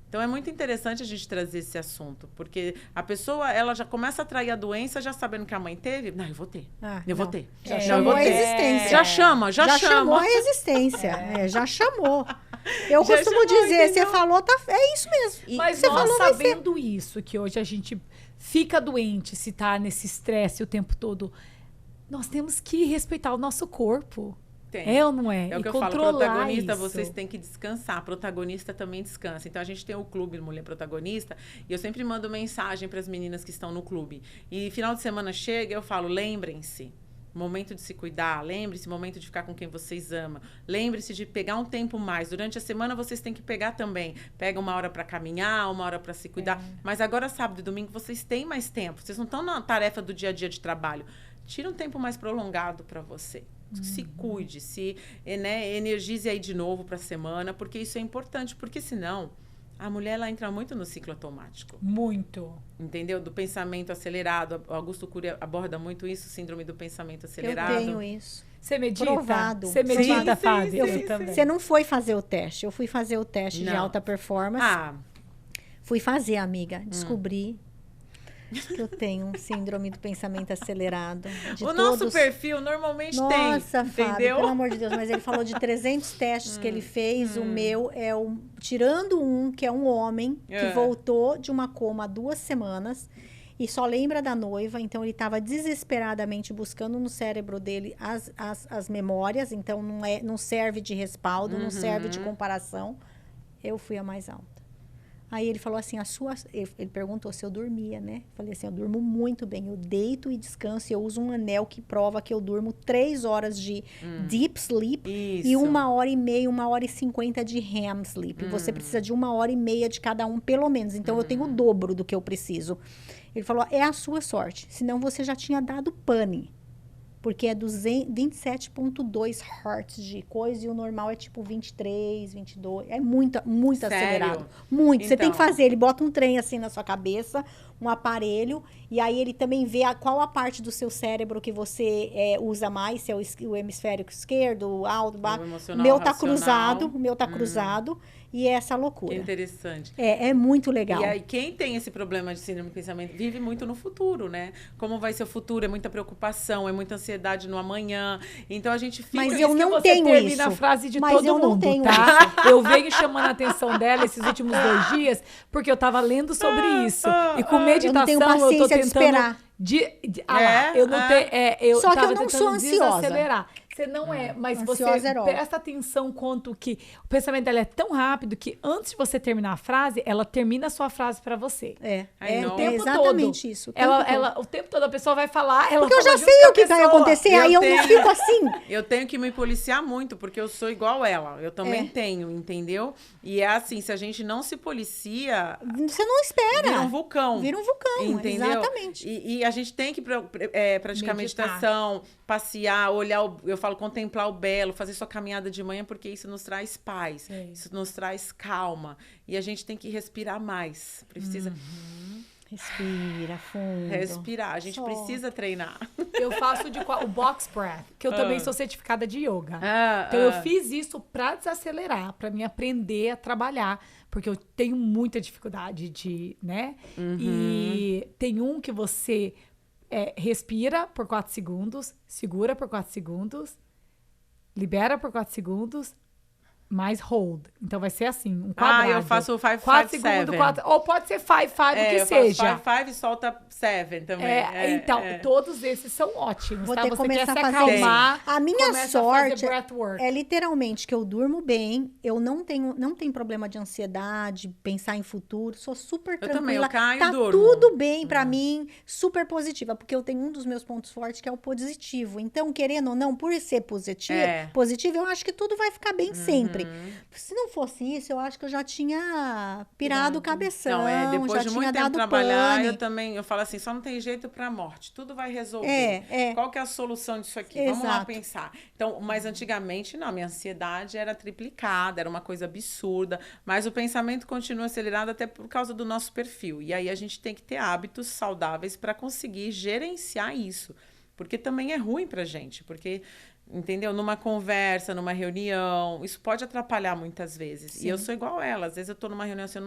Então, é muito interessante a gente trazer esse assunto, porque a pessoa, ela já começa a atrair a doença já sabendo que a mãe teve. Não, eu vou ter. Vou ter. Já chamou a existência. Já chamou a existência. Já chamou. Eu costumo dizer, você falou, é isso mesmo. Mas você nós sabendo isso, que hoje a gente fica doente se tá nesse estresse o tempo todo, nós temos que respeitar o nosso corpo. Tem. É ou não é? É o que eu falo, protagonista, vocês têm que descansar. Protagonista também descansa. Então, a gente tem o clube Mulher Protagonista e eu sempre mando mensagem para as meninas que estão no clube. E final de semana chega, eu falo, lembrem-se, Momento de se cuidar, lembre-se, momento de ficar com quem vocês amam. Lembre-se de pegar um tempo mais. Durante a semana vocês têm que pegar também. Pega uma hora para caminhar, uma hora para se cuidar. Mas agora, sábado e domingo, vocês têm mais tempo. Vocês não estão na tarefa do dia a dia de trabalho. Tira um tempo mais prolongado para você. Se cuide, energize aí de novo para a semana, porque isso é importante, porque senão a mulher ela entra muito no ciclo automático. Muito. Entendeu? Do pensamento acelerado. O Augusto Cury aborda muito isso, síndrome do pensamento acelerado. Eu tenho isso. Você medita? Provado. Você medita, Fábio? Eu também. Você não foi fazer o teste. Eu fui fazer o teste de alta performance. Fui fazer, amiga. Descobri que eu tenho síndrome do pensamento acelerado. Nosso perfil normalmente tem. Nossa, entendeu? Fábio, pelo amor de Deus. Mas ele falou de 300 testes que ele fez. O meu é tirando um, que é um homem, que voltou de uma coma há 2 semanas e só lembra da noiva. Então, ele estava desesperadamente buscando no cérebro dele as memórias. Então, não serve de respaldo, não serve de comparação. Eu fui a mais alta. Aí ele falou assim, ele perguntou se eu dormia, né? Falei assim, eu durmo muito bem, eu deito e descanso, eu uso um anel que prova que eu durmo 3 horas de deep sleep e 1h30, 1h50 de REM sleep. Você precisa de 1h30 de cada um, pelo menos. Então, eu tenho o dobro do que eu preciso. Ele falou, é a sua sorte, senão você já tinha dado pane. Porque é 27,2 Hz de coisa e o normal é tipo 23, 22. É muito acelerado. Muito. Então, você tem que fazer. Ele bota um trem assim na sua cabeça, um aparelho, e aí ele também vê qual a parte do seu cérebro que você usa mais, se é o hemisfério esquerdo, o alto, o meu tá cruzado. O meu tá cruzado. E é essa loucura. Que interessante. É muito legal. E aí, quem tem esse problema de síndrome do pensamento vive muito no futuro, né? Como vai ser o futuro? É muita preocupação, é muita ansiedade no amanhã. Então, a gente fica... Mas eu não tenho isso. A frase de todo mundo, não tenho tá? Isso. Eu venho chamando a atenção dela esses últimos 2 dias, porque eu tava lendo sobre isso. E com meditação, eu não tenho paciência eu tô tentando... de esperar. Eu não tenho... Só que eu não sou ansiosa. Desacelerar. Você não mas ansiosa você presta atenção quanto que o pensamento dela é tão rápido que antes de você terminar a frase, ela termina a sua frase pra você. O tempo exatamente todo. Isso. O tempo todo a pessoa vai falar... Porque eu já sei o que vai acontecer, aí eu não fico assim. Eu tenho que me policiar muito, porque eu sou igual ela. Eu também tenho, entendeu? E é assim, se a gente não se policia... Você não espera. Vira um vulcão. Entendeu? Exatamente. E a gente tem que praticar meditação, passear, olhar, eu falo, contemplar o belo, fazer sua caminhada de manhã, porque isso nos traz paz, isso nos traz calma. E a gente tem que respirar mais. Precisa... Respira fundo. Respirar. A gente precisa treinar. Eu faço o box breath, que eu também sou certificada de yoga. Então, eu fiz isso pra desacelerar, pra me aprender a trabalhar, porque eu tenho muita dificuldade de, né? E tem um que você respira por 4 segundos, segura por 4 segundos, libera por 4 segundos, mais hold. Então vai ser assim, um quadrado. Eu faço o 5, 5, 7. Ou pode ser 5, 5, o que seja. 5, 5 e solta 7 também. Todos esses são ótimos, Vou tá? ter que Você começar quer a se fazer acalmar, a minha sorte é literalmente que eu durmo bem, eu não tenho problema de ansiedade, pensar em futuro, sou super tranquila. Também, eu caio tá e durmo. tudo bem pra mim, super positiva, porque eu tenho um dos meus pontos fortes que é o positivo. Então, querendo ou não, por ser positivo, eu acho que tudo vai ficar bem sempre. Se não fosse isso, eu acho que eu já tinha pirado o cabeção, depois já de muito tinha tempo dado trabalhar, pane. eu falo assim, só não tem jeito pra morte, tudo vai resolver. Qual que é a solução disso aqui? Exato. Vamos lá pensar. Então, mas antigamente, não, minha ansiedade era triplicada, era uma coisa absurda, mas o pensamento continua acelerado até por causa do nosso perfil. E aí a gente tem que ter hábitos saudáveis para conseguir gerenciar isso, porque também é ruim pra gente, porque... Entendeu? Numa conversa, numa reunião, isso pode atrapalhar muitas vezes. Sim. E eu sou igual a ela. Às vezes eu tô numa reunião assim,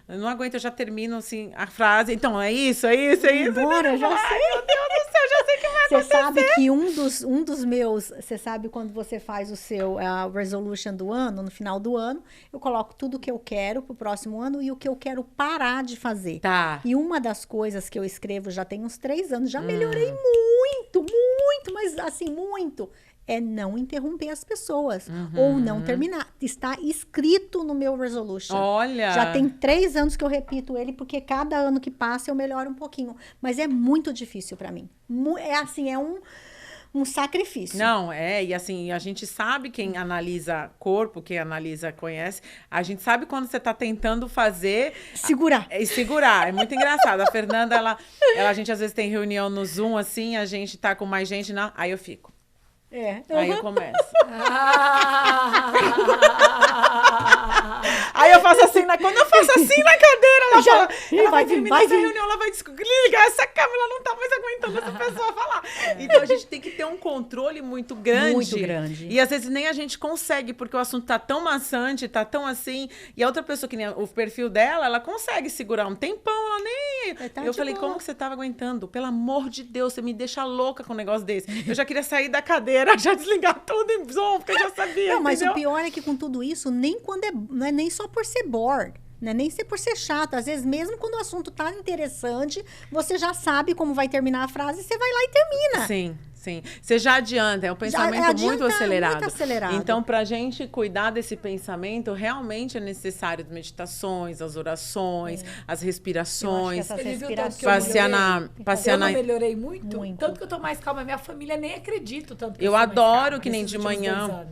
eu não aguento, eu já termino assim a frase. Então, é isso. Bora, já sei. Meu Deus do céu, já sei o que vai acontecer. Você sabe que um dos meus... Você sabe quando você faz o seu resolution do ano, no final do ano, eu coloco tudo o que eu quero pro próximo ano e o que eu quero parar de fazer. Tá. E uma das coisas que eu escrevo já tem uns 3 anos, já melhorei muito, mas assim, muito... é não interromper as pessoas. Ou não terminar. Está escrito no meu resolution. Olha! Já tem 3 anos que eu repito ele, porque cada ano que passa eu melhoro um pouquinho. Mas é muito difícil para mim. É assim, um sacrifício. Não, e assim, a gente sabe, quem analisa corpo, quem analisa conhece, a gente sabe quando você tá tentando fazer... Segurar. Segurar, é muito engraçado. A Fernanda, a gente às vezes tem reunião no Zoom, assim, a gente tá com mais gente, aí eu fico. Aí eu começo. Aí eu faço assim, quando eu faço assim na cadeira, ela fala, ela vai terminar essa reunião, ela vai desligar essa câmera, ela não tá mais aguentando essa pessoa falar. Então a gente tem que ter um controle muito grande. Muito grande. E às vezes nem a gente consegue, porque o assunto tá tão maçante, tá tão assim, e a outra pessoa, que nem o perfil dela, ela consegue segurar um tempão, ela nem... Eu falei, como que você tava aguentando? Pelo amor de Deus, você me deixa louca com um negócio desse. Eu já queria sair da cadeira, já desligar tudo em Zoom, porque eu já sabia, Não, mas entendeu? o pior é que com tudo isso, nem quando não é nem só por ser bored, né? Nem por ser chato. Às vezes, mesmo quando o assunto tá interessante, você já sabe como vai terminar a frase, você vai lá e termina. Sim. Você já adianta, é um pensamento muito acelerado. Muito acelerado. Então, para a gente cuidar desse pensamento, realmente é necessário as meditações, as orações, as respirações, passear na... Eu melhorei muito, tanto que eu tô mais calma. Minha família nem acredita tanto que eu adoro que nem de manhã.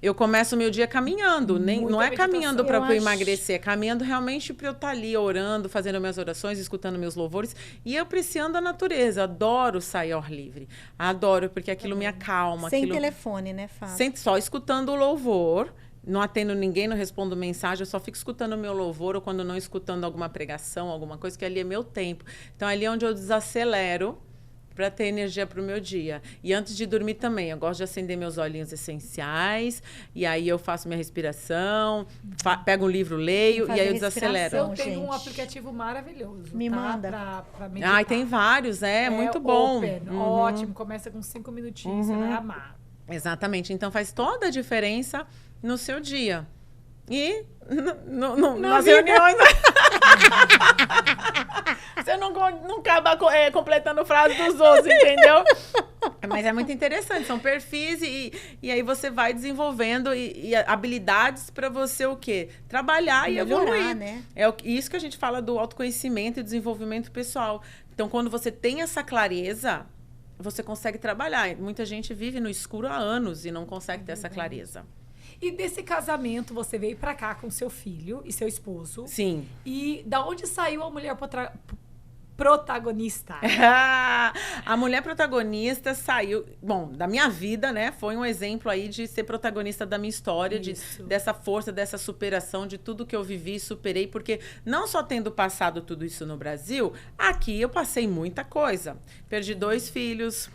Eu começo o meu dia caminhando, não é caminhando para eu emagrecer, é caminhando realmente para eu estar ali orando, fazendo minhas orações, escutando meus louvores e apreciando a natureza. Adoro sair ao ar livre, adoro, porque aquilo me acalma. Sem telefone, né, Fábio? Só escutando o louvor, não atendo ninguém, não respondo mensagem, eu só fico escutando o meu louvor, ou quando não escutando alguma pregação, alguma coisa, que ali é meu tempo. Então, ali é onde eu desacelero para ter energia para o meu dia. E antes de dormir também, eu gosto de acender meus olhinhos essenciais, e aí eu faço minha respiração, pego um livro, leio, e aí eu desacelero. Eu tenho um aplicativo maravilhoso. Me manda. Pra meditar. Tem vários, muito bom. Open, ótimo, começa com 5 minutinhos, você vai amar. Exatamente, então faz toda a diferença no seu dia. E nas reuniões... Você não acaba completando frase dos outros, entendeu? Mas é muito interessante, são perfis e aí você vai desenvolvendo e habilidades para você o quê? Trabalhar e evoluir. Né? É isso que a gente fala do autoconhecimento e desenvolvimento pessoal. Então, quando você tem essa clareza, você consegue trabalhar. Muita gente vive no escuro há anos e não consegue ter essa clareza. E desse casamento, você veio pra cá com seu filho e seu esposo. Sim. E da onde saiu a mulher protagonista? A mulher protagonista saiu... Bom, da minha vida, né? Foi um exemplo aí de ser protagonista da minha história, dessa força, dessa superação, de tudo que eu vivi e superei. Porque não só tendo passado tudo isso no Brasil, aqui eu passei muita coisa. Perdi 2 filhos...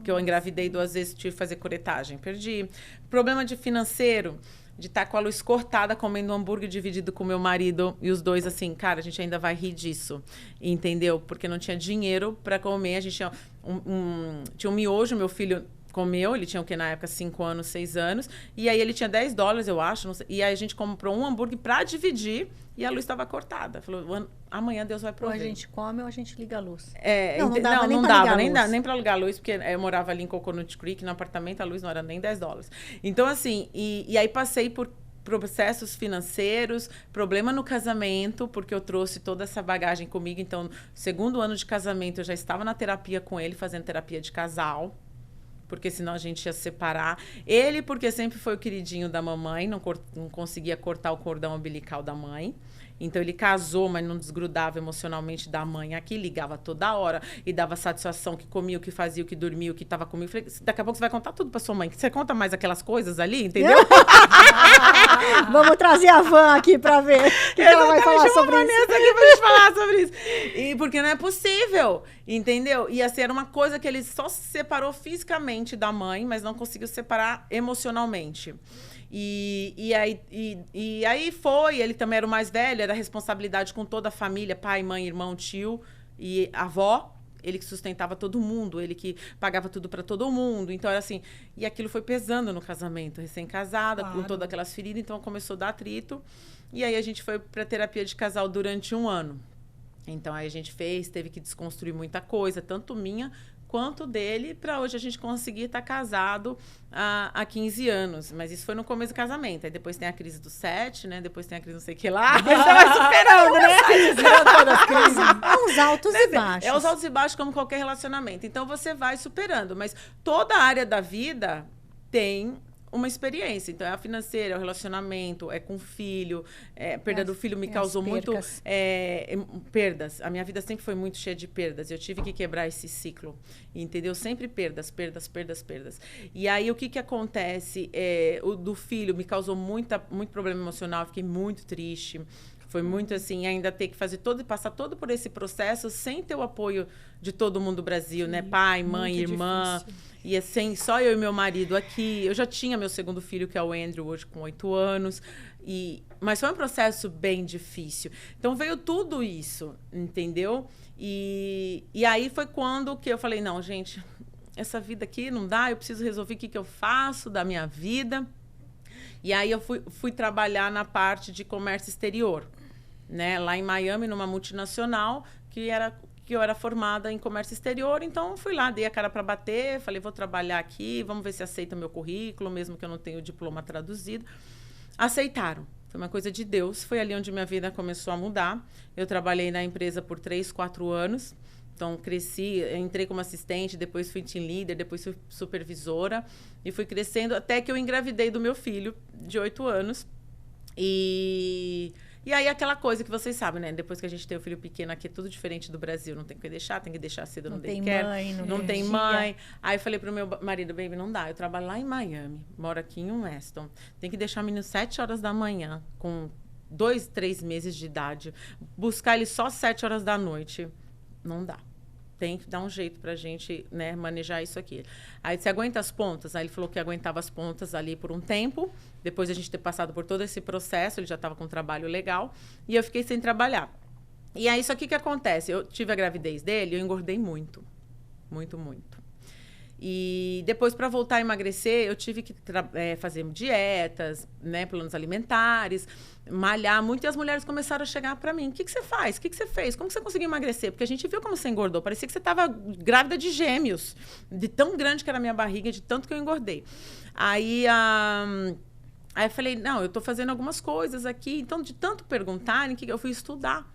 que eu engravidei 2 vezes, tive que fazer curetagem, perdi. Problema de financeiro, de estar com a luz cortada, comendo um hambúrguer dividido com meu marido, e os dois assim, cara, a gente ainda vai rir disso, entendeu? Porque não tinha dinheiro para comer, a gente tinha tinha um miojo, meu filho comeu, ele tinha o que na época 5 anos, 6 anos, e aí ele tinha $10, eu acho, não sei, e aí a gente comprou um hambúrguer para dividir e a luz estava cortada. Falou, amanhã Deus vai prover. Ou a gente come ou a gente liga a luz. Não dava nem para ligar a luz, porque eu morava ali em Coconut Creek, no apartamento, a luz não era nem $10. Então, assim, e aí passei por processos financeiros, problema no casamento, porque eu trouxe toda essa bagagem comigo. Então, no 2º ano de casamento, eu já estava na terapia com ele, fazendo terapia de casal, porque senão a gente ia se separar. Ele, porque sempre foi o queridinho da mamãe, não conseguia cortar o cordão umbilical da mãe. Então, ele casou, mas não desgrudava emocionalmente da mãe aqui, ligava toda hora e dava satisfação, que comia, o que fazia, o que dormia, o que estava comigo. Falei, daqui a pouco você vai contar tudo para sua mãe. Você conta mais aquelas coisas ali, entendeu? Vamos trazer a Van aqui para ver o que ela vai falar sobre isso. Aqui pra gente falar sobre isso. E porque não é possível, entendeu? E assim, era uma coisa que ele só se separou fisicamente da mãe, mas não conseguiu separar emocionalmente. E aí foi, ele também era o mais velho, era a responsabilidade com toda a família, pai, mãe, irmão, tio e avó. Ele que sustentava todo mundo, ele que pagava tudo para todo mundo. Então, era assim... E aquilo foi pesando no casamento. Recém-casada, com todas aquelas feridas. Então, começou a dar atrito. E aí, a gente foi para terapia de casal durante 1 ano. Então, aí a gente teve que desconstruir muita coisa. Tanto minha, quanto dele, para hoje a gente conseguir estar casado há 15 anos. Mas isso foi no começo do casamento. Aí depois tem a crise do 7, né? Depois tem a crise não sei o que lá. Depois você vai superando, né? Os altos e baixos. É os altos e baixos como qualquer relacionamento. Então você vai superando. Mas toda a área da vida tem uma experiência. Então, é a financeira, é o relacionamento, é com o filho. Perda do filho me causou muito perdas. A minha vida sempre foi muito cheia de perdas. Eu tive que quebrar esse ciclo. Entendeu? Sempre perdas. E aí, o que acontece? O do filho me causou muito problema emocional. Fiquei muito triste. Foi muito assim, ainda ter que passar todo por esse processo sem ter o apoio de todo mundo do Brasil, né? Pai, mãe, irmã. Difícil. E assim, só eu e meu marido aqui. Eu já tinha meu segundo filho, que é o Andrew, hoje com 8 anos. Mas foi um processo bem difícil. Então, veio tudo isso, entendeu? E aí foi quando que eu falei, não, gente, essa vida aqui não dá, eu preciso resolver o que eu faço da minha vida. E aí eu fui trabalhar na parte de comércio exterior, né? Lá em Miami, numa multinacional, que eu era formada em comércio exterior. Então, fui lá, dei a cara para bater, falei, vou trabalhar aqui, vamos ver se aceita meu currículo, mesmo que eu não tenha o diploma traduzido. Aceitaram. Foi uma coisa de Deus. Foi ali onde minha vida começou a mudar. Eu trabalhei na empresa por 3, 4 anos. Então, cresci, entrei como assistente, depois fui team leader, depois fui supervisora. E fui crescendo até que eu engravidei do meu filho, de 8 anos. E aí, aquela coisa que vocês sabem, né? Depois que a gente tem o filho pequeno aqui, é tudo diferente do Brasil. Não tem que deixar, tem que deixar cedo no daycare. Não tem mãe. Aí, eu falei pro meu marido, baby, não dá. Eu trabalho lá em Miami, moro aqui em Weston. Tem que deixar o menino 7 horas da manhã, com 2, 3 meses de idade. Buscar ele só 7 horas da noite. Não dá. Tem que dar um jeito pra gente, né, manejar isso aqui. Aí, você aguenta as pontas? Aí ele falou que aguentava as pontas ali por um tempo. Depois de a gente ter passado por todo esse processo, ele já estava com um trabalho legal. E eu fiquei sem trabalhar. E aí, isso aqui que acontece? Eu tive a gravidez dele e eu engordei muito. Muito, muito. E depois, para voltar a emagrecer, eu tive que fazer dietas, né, planos alimentares, malhar muito. E as mulheres começaram a chegar para mim. O que você faz? O que você fez? Como você conseguiu emagrecer? Porque a gente viu como você engordou. Parecia que você estava grávida de gêmeos. De tão grande que era a minha barriga, de tanto que eu engordei. Aí eu falei, não, eu estou fazendo algumas coisas aqui. Então, de tanto perguntarem, eu fui estudar.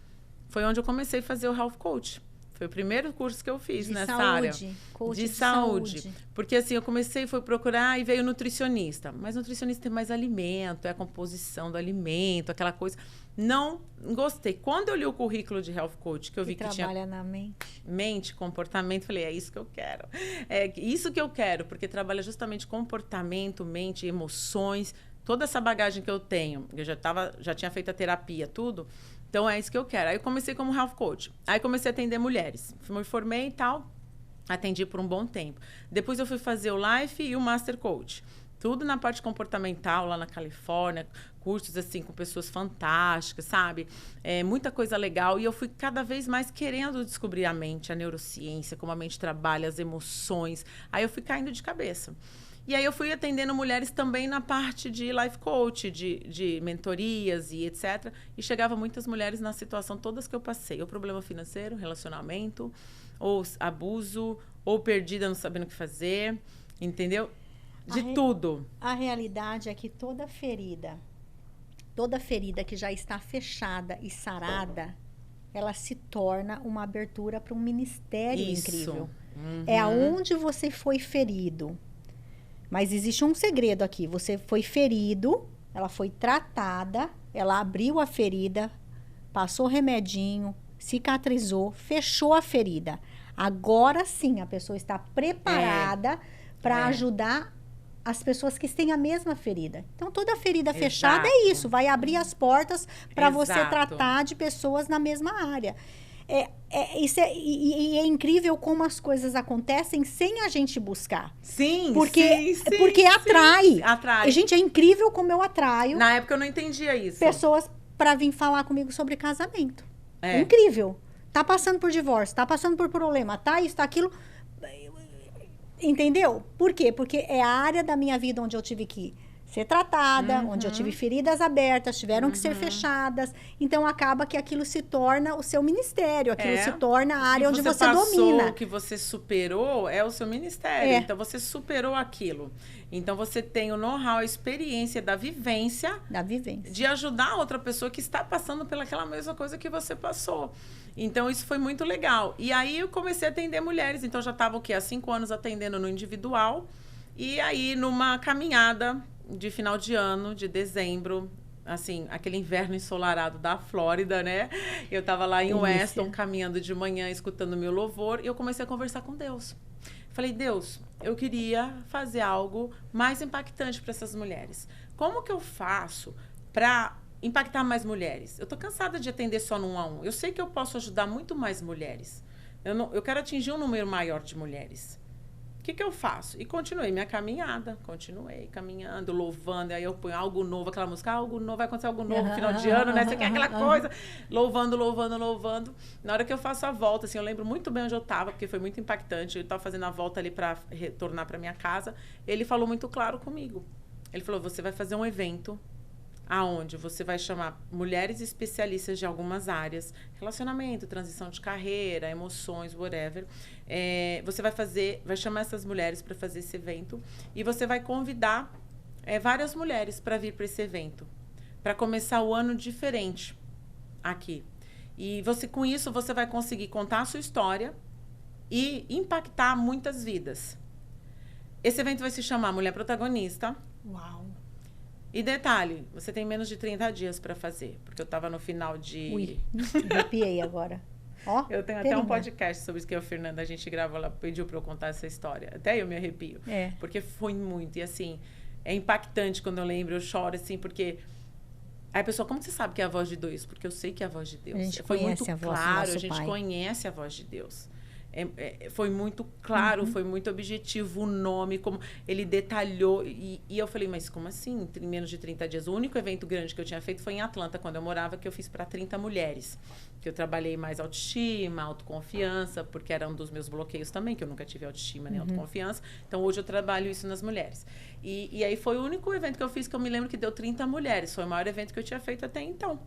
Foi onde eu comecei a fazer o Health Coach. Foi o primeiro curso que eu fiz nessa área. Coach de saúde. Porque assim, eu fui procurar e veio nutricionista. Mas nutricionista tem mais alimento, é a composição do alimento, aquela coisa. Não gostei. Quando eu li o currículo de Health Coach, que eu vi que tinha... trabalha na mente. Mente, comportamento, falei, é isso que eu quero. É isso que eu quero, porque trabalha justamente comportamento, mente, emoções, toda essa bagagem que eu tenho. Eu já tinha feito a terapia, tudo. Então, é isso que eu quero. Aí, eu comecei como health coach. Aí, comecei a atender mulheres. Me formei e tal. Atendi por um bom tempo. Depois, eu fui fazer o Life e o Master Coach. Tudo na parte comportamental, lá na Califórnia. Cursos, assim, com pessoas fantásticas, sabe? Muita coisa legal. E eu fui cada vez mais querendo descobrir a mente, a neurociência, como a mente trabalha, as emoções. Aí, eu fui caindo de cabeça. E aí eu fui atendendo mulheres também na parte de life coach, de mentorias e etc. E chegava muitas mulheres na situação todas que eu passei. Ou problema financeiro, relacionamento, ou abuso, ou perdida não sabendo o que fazer, entendeu? Tudo. A realidade é que toda ferida que já está fechada e sarada, ela se torna uma abertura para um ministério incrível. Uhum. É aonde você foi ferido. Mas existe um segredo aqui. Você foi ferido, ela foi tratada, ela abriu a ferida, passou remedinho, cicatrizou, fechou a ferida. Agora sim, a pessoa está preparada para ajudar as pessoas que têm a mesma ferida. Então, toda ferida fechada é isso. Vai abrir as portas para você tratar de pessoas na mesma área. E é incrível como as coisas acontecem sem a gente buscar. Sim, porque atrai. Atrai. Gente, é incrível como eu atraio. Na época eu não entendia isso. Pessoas para vir falar comigo sobre casamento. É incrível. Tá passando por divórcio, tá passando por problema, tá isso, tá aquilo. Entendeu? Por quê? Porque é a área da minha vida onde eu tive que ser tratada, onde eu tive feridas abertas, tiveram que ser fechadas. Então, acaba que aquilo se torna o seu ministério, aquilo se torna a área onde você domina. O que você superou é o seu ministério. Então, você superou aquilo. Então, você tem o know-how, a experiência da vivência. De ajudar outra pessoa que está passando pelaquela mesma coisa que você passou. Então, isso foi muito legal. E aí, eu comecei a atender mulheres. Então, já estava, há 5 anos atendendo no individual. E aí, numa caminhada de final de ano, de dezembro, assim, aquele inverno ensolarado da Flórida, né? Eu estava lá em Weston, caminhando de manhã, escutando meu louvor. E eu comecei a conversar com Deus. Falei, Deus, eu queria fazer algo mais impactante para essas mulheres. Como que eu faço para impactar mais mulheres? Eu tô cansada de atender só no 1 a 1. Eu sei que eu posso ajudar muito mais mulheres. Eu quero atingir um número maior de mulheres. O que eu faço? E continuei minha caminhada. Continuei caminhando, louvando. Aí eu ponho algo novo, aquela música, algo novo, vai acontecer algo novo no final de ano, né? Você quer aquela coisa. Louvando, louvando, louvando. Na hora que eu faço a volta, assim, eu lembro muito bem onde eu estava, porque foi muito impactante. Eu estava fazendo a volta ali para retornar para minha casa. Ele falou muito claro comigo. Ele falou, você vai fazer um evento aonde você vai chamar mulheres especialistas de algumas áreas, relacionamento, transição de carreira, emoções, whatever. Você vai chamar essas mulheres para fazer esse evento e você vai convidar várias mulheres para vir para esse evento, para começar o ano diferente aqui. E com isso você vai conseguir contar a sua história e impactar muitas vidas. Esse evento vai se chamar Mulher Protagonista. Uau! E detalhe, você tem menos de 30 dias para fazer, porque eu estava no final de... Ui, arrepiei agora. Ó, eu tenho até um podcast sobre isso que a Fernanda, a gente gravou, ela pediu para eu contar essa história. Até eu me arrepio. Porque foi muito. E assim, é impactante quando eu lembro, eu choro assim, porque... Aí a pessoa, como você sabe que é a voz de Deus? Porque eu sei que é a voz de Deus. A gente foi muito a voz claro, do nosso a gente pai. Conhece a voz de Deus. Foi muito claro, foi muito objetivo o nome, como ele detalhou. E eu falei, mas como assim? Em menos de 30 dias. O único evento grande que eu tinha feito foi em Atlanta, quando eu morava, que eu fiz para 30 mulheres. Que eu trabalhei mais autoestima, autoconfiança, porque era um dos meus bloqueios também, que eu nunca tive autoestima nem autoconfiança. Então, hoje eu trabalho isso nas mulheres. E aí foi o único evento que eu fiz que eu me lembro que deu 30 mulheres. Foi o maior evento que eu tinha feito até então.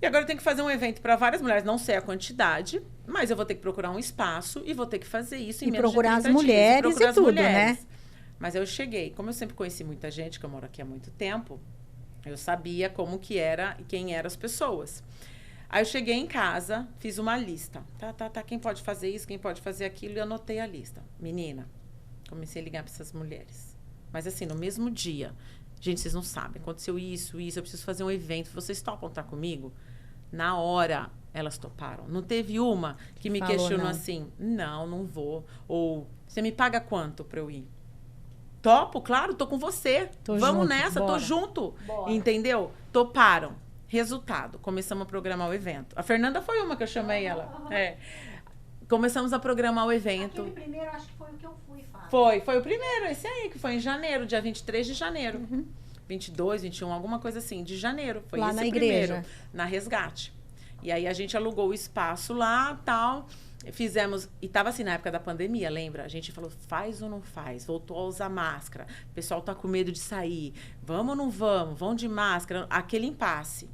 E agora eu tenho que fazer um evento para várias mulheres, não sei a quantidade, mas eu vou ter que procurar um espaço e vou ter que fazer isso em menos de 30 dias. E procurar as mulheres. Mas eu cheguei, como eu sempre conheci muita gente, que eu moro aqui há muito tempo, eu sabia como que era e quem eram as pessoas. Aí eu cheguei em casa, fiz uma lista. Tá, quem pode fazer isso, quem pode fazer aquilo, e anotei a lista. Menina, comecei a ligar para essas mulheres. Mas assim, no mesmo dia, gente, vocês não sabem, aconteceu isso, eu preciso fazer um evento, vocês topam estar comigo? Na hora, elas toparam. Não teve uma que me questionou assim, não vou. Ou, você me paga quanto para eu ir? Topo, claro, tô com você. Vamos nessa, tô junto. Bora. Entendeu? Toparam. Resultado, começamos a programar o evento. A Fernanda foi uma que eu chamei ela. Começamos a programar o evento. Aquele primeiro, acho que foi o que eu fui, Fábio. Foi o primeiro, esse aí, que foi em janeiro, dia 23 de janeiro. 22, 21, alguma coisa assim, de janeiro. Foi lá esse na primeiro, igreja. Na Resgate. E aí a gente alugou o espaço lá, tal, fizemos, e tava assim na época da pandemia, lembra? A gente falou, faz ou não faz? Voltou a usar máscara. O pessoal tá com medo de sair. Vamos ou não vamos? Vão de máscara. Aquele impasse.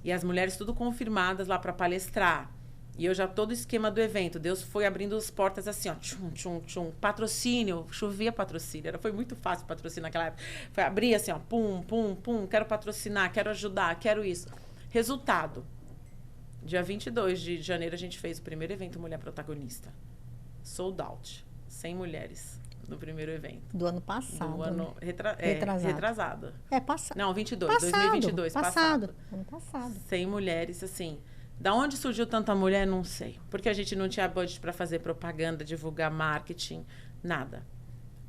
E as mulheres tudo confirmadas lá para palestrar. E eu já todo o esquema do evento. Deus foi abrindo as portas assim, ó. Tchum, tchum, tchum. Patrocínio. Chovia patrocínio. Foi muito fácil patrocinar naquela época. Foi abrir assim, ó. Pum, pum, pum. Quero patrocinar, quero ajudar, quero isso. Resultado. Dia 22 de janeiro, a gente fez o primeiro evento Mulher Protagonista. Sold out. 100 mulheres no primeiro evento. Do ano passado. Do ano retrasado. Passado. Não, 22. Passado, 2022. Passado. Ano passado. 100 mulheres, assim. Da onde surgiu tanta mulher, não sei. Porque a gente não tinha budget para fazer propaganda, divulgar marketing, nada.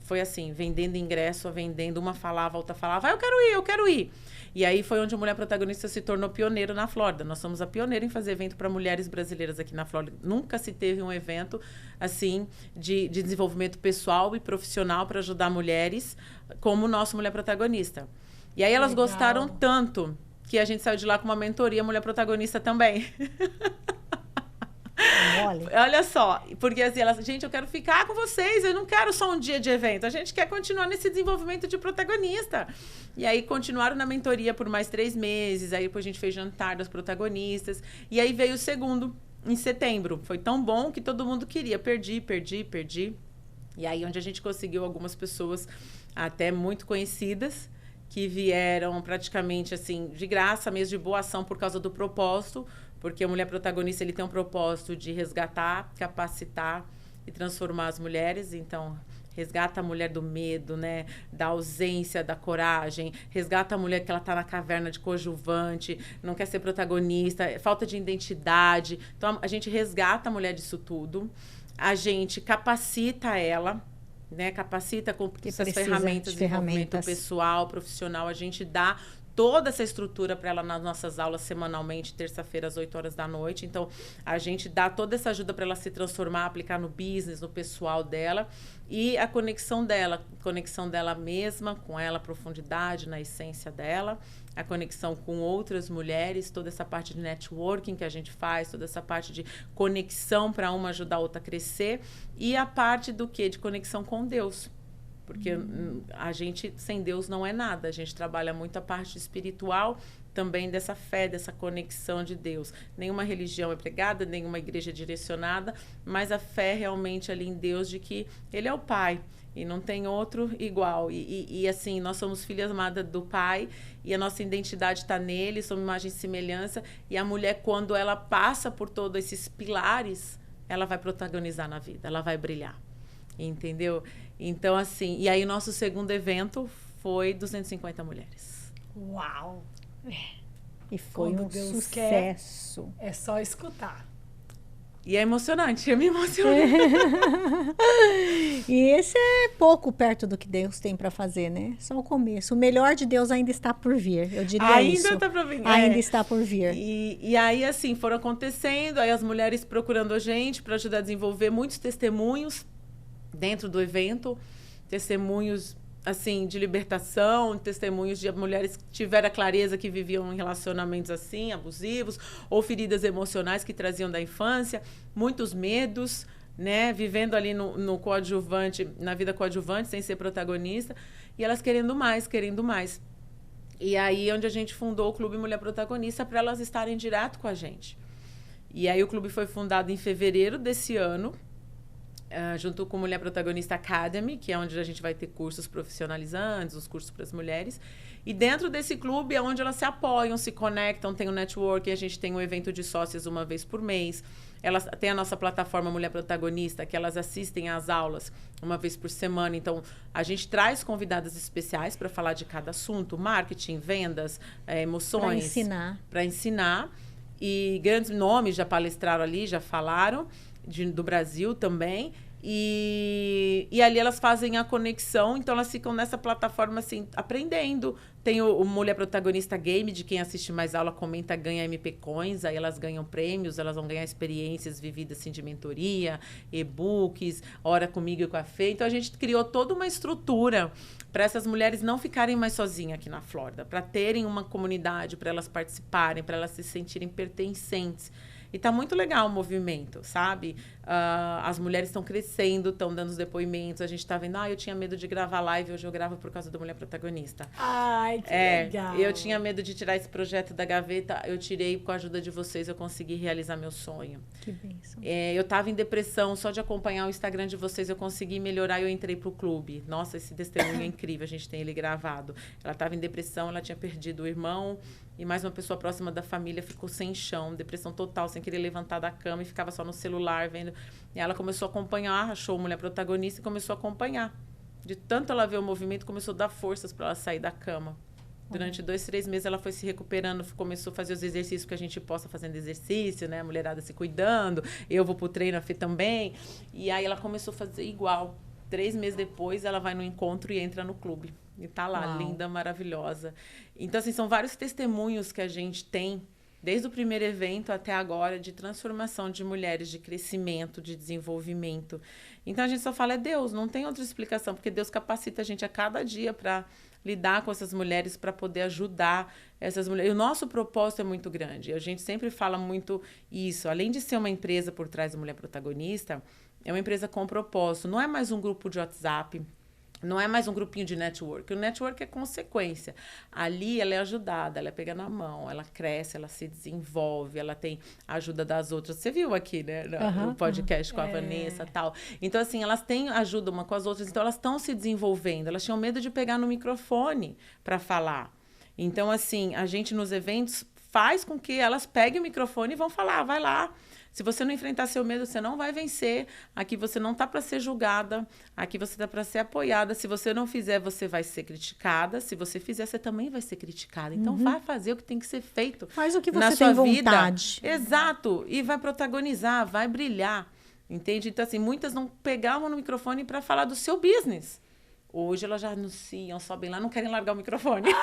Foi assim, vendendo ingresso, vendendo, uma falava, outra falava, eu quero ir. E aí foi onde a Mulher Protagonista se tornou pioneiro na Flórida. Nós somos a pioneira em fazer evento para mulheres brasileiras aqui na Flórida. Nunca se teve um evento, assim, de desenvolvimento pessoal e profissional para ajudar mulheres como o nosso Mulher Protagonista. E aí elas gostaram tanto que a gente saiu de lá com uma mentoria Mulher Protagonista também. mole. Olha só, porque assim, ela, gente, eu quero ficar com vocês, eu não quero só um dia de evento, a gente quer continuar nesse desenvolvimento de protagonista. E aí continuaram na mentoria por mais 3 meses, aí depois a gente fez jantar das protagonistas, e aí veio o segundo em setembro. Foi tão bom que todo mundo queria, perdi. E aí onde a gente conseguiu algumas pessoas até muito conhecidas, que vieram praticamente assim, de graça mesmo, de boa ação por causa do propósito, porque a Mulher Protagonista ele tem um propósito de resgatar, capacitar e transformar as mulheres. Então, resgata a mulher do medo, né? Da ausência, da coragem. Resgata a mulher que ela tá na caverna de coadjuvante, não quer ser protagonista, falta de identidade. Então, a gente resgata a mulher disso tudo. A gente capacita ela, né? Capacita com essas ferramentas de desenvolvimento pessoal, profissional. A gente dá toda essa estrutura para ela nas nossas aulas semanalmente, terça-feira às 8 horas da noite. Então, a gente dá toda essa ajuda para ela se transformar, aplicar no business, no pessoal dela. E a conexão dela mesma, com ela, a profundidade na essência dela. A conexão com outras mulheres, toda essa parte de networking que a gente faz, toda essa parte de conexão para uma ajudar a outra a crescer. E a parte do quê? De conexão com Deus. Porque a gente, sem Deus, não é nada. A gente trabalha muito a parte espiritual também dessa fé, dessa conexão de Deus. Nenhuma religião é pregada, nenhuma igreja é direcionada, mas a fé realmente ali em Deus de que Ele é o Pai e não tem outro igual. E assim, nós somos filhas amadas do Pai e a nossa identidade está nele, somos imagem e semelhança. E a mulher, quando ela passa por todos esses pilares, ela vai protagonizar na vida, ela vai brilhar. Entendeu? Então, assim, e aí nosso segundo evento foi 250 mulheres. Uau! E foi Quando um Deus sucesso. É só escutar. E é emocionante, eu me emociono. E esse é pouco perto do que Deus tem para fazer, né? Só o começo. O melhor de Deus ainda está por vir, eu diria isso. Ainda está por vir. Ainda está por vir. E aí, assim, foram acontecendo, aí as mulheres procurando a gente para ajudar a desenvolver muitos testemunhos dentro do evento, testemunhos assim de libertação, testemunhos de mulheres que tiveram a clareza que viviam em relacionamentos assim, abusivos, ou feridas emocionais que traziam da infância, muitos medos, né, vivendo ali no coadjuvante, na vida coadjuvante, sem ser protagonista, e elas querendo mais. E aí onde a gente fundou o Clube Mulher Protagonista para elas estarem direto com a gente. E aí o clube foi fundado em fevereiro desse ano, junto com Mulher Protagonista Academy, que é onde a gente vai ter cursos profissionalizantes, os cursos para as mulheres. E dentro desse clube é onde elas se apoiam, se conectam, tem o network, a gente tem um evento de sócias uma vez por mês. Elas têm a nossa plataforma Mulher Protagonista, que elas assistem às aulas uma vez por semana. Então, a gente traz convidadas especiais para falar de cada assunto, marketing, vendas, emoções. Para ensinar. E grandes nomes já palestraram ali, já falaram. Do Brasil também, e ali elas fazem a conexão, então elas ficam nessa plataforma assim, aprendendo. Tem o Mulher Protagonista Game, de quem assiste mais aula, comenta, ganha MP Coins, aí elas ganham prêmios, elas vão ganhar experiências vividas assim, de mentoria, e-books, hora comigo e com a Fê. Então a gente criou toda uma estrutura para essas mulheres não ficarem mais sozinhas aqui na Flórida, para terem uma comunidade, para elas participarem, para elas se sentirem pertencentes. E tá muito legal o movimento, sabe? As mulheres estão crescendo, estão dando os depoimentos. A gente tá vendo, eu tinha medo de gravar live, hoje eu gravo por causa da Mulher Protagonista. Ai, que legal. Eu tinha medo de tirar esse projeto da gaveta, eu tirei com a ajuda de vocês, eu consegui realizar meu sonho. Que bênção. Eu tava em depressão, só de acompanhar o Instagram de vocês, eu consegui melhorar e eu entrei pro clube. Nossa, esse testemunho é incrível, a gente tem ele gravado. Ela tava em depressão, ela tinha perdido o irmão, e mais uma pessoa próxima da família ficou sem chão, depressão total, sem querer levantar da cama e ficava só no celular vendo. E ela começou a acompanhar, achou Mulher Protagonista e começou a acompanhar. De tanto ela ver o movimento, começou a dar forças para ela sair da cama. Durante 2, 3 meses ela foi se recuperando, começou a fazer os exercícios que a gente possa fazendo exercício, né? A mulherada se cuidando, eu vou pro treino, a Fê também. E aí ela começou a fazer igual. 3 meses depois, ela vai no encontro e entra no clube. E tá lá, linda, maravilhosa. Então, assim, são vários testemunhos que a gente tem, desde o primeiro evento até agora, de transformação de mulheres, de crescimento, de desenvolvimento. Então, a gente só fala, é Deus, não tem outra explicação, porque Deus capacita a gente a cada dia para lidar com essas mulheres para poder ajudar essas mulheres. E o nosso propósito é muito grande. A gente sempre fala muito isso. Além de ser uma empresa por trás da Mulher Protagonista, é uma empresa com propósito. Não é mais um grupo de WhatsApp, não é mais um grupinho de network. O network é consequência. Ali ela é ajudada, ela é pega na mão, ela cresce, ela se desenvolve, ela tem a ajuda das outras. Você viu aqui, né? No podcast com a Vanessa e tal. Então, assim, elas têm ajuda uma com as outras. Então, elas estão se desenvolvendo. Elas tinham medo de pegar no microfone para falar. Então, assim, a gente nos eventos faz com que elas peguem o microfone e vão falar, vai lá. Se você não enfrentar seu medo, você não vai vencer. Aqui você não tá para ser julgada. Aqui você tá para ser apoiada. Se você não fizer, você vai ser criticada. Se você fizer, você também vai ser criticada. Então, vai fazer o que tem que ser feito. Faz o que na você sua tem vida. vontade. Exato. E vai protagonizar, vai brilhar. Entende? Então, assim, muitas não pegavam no microfone para falar do seu business. Hoje elas já anunciam, sobem lá, não querem largar o microfone.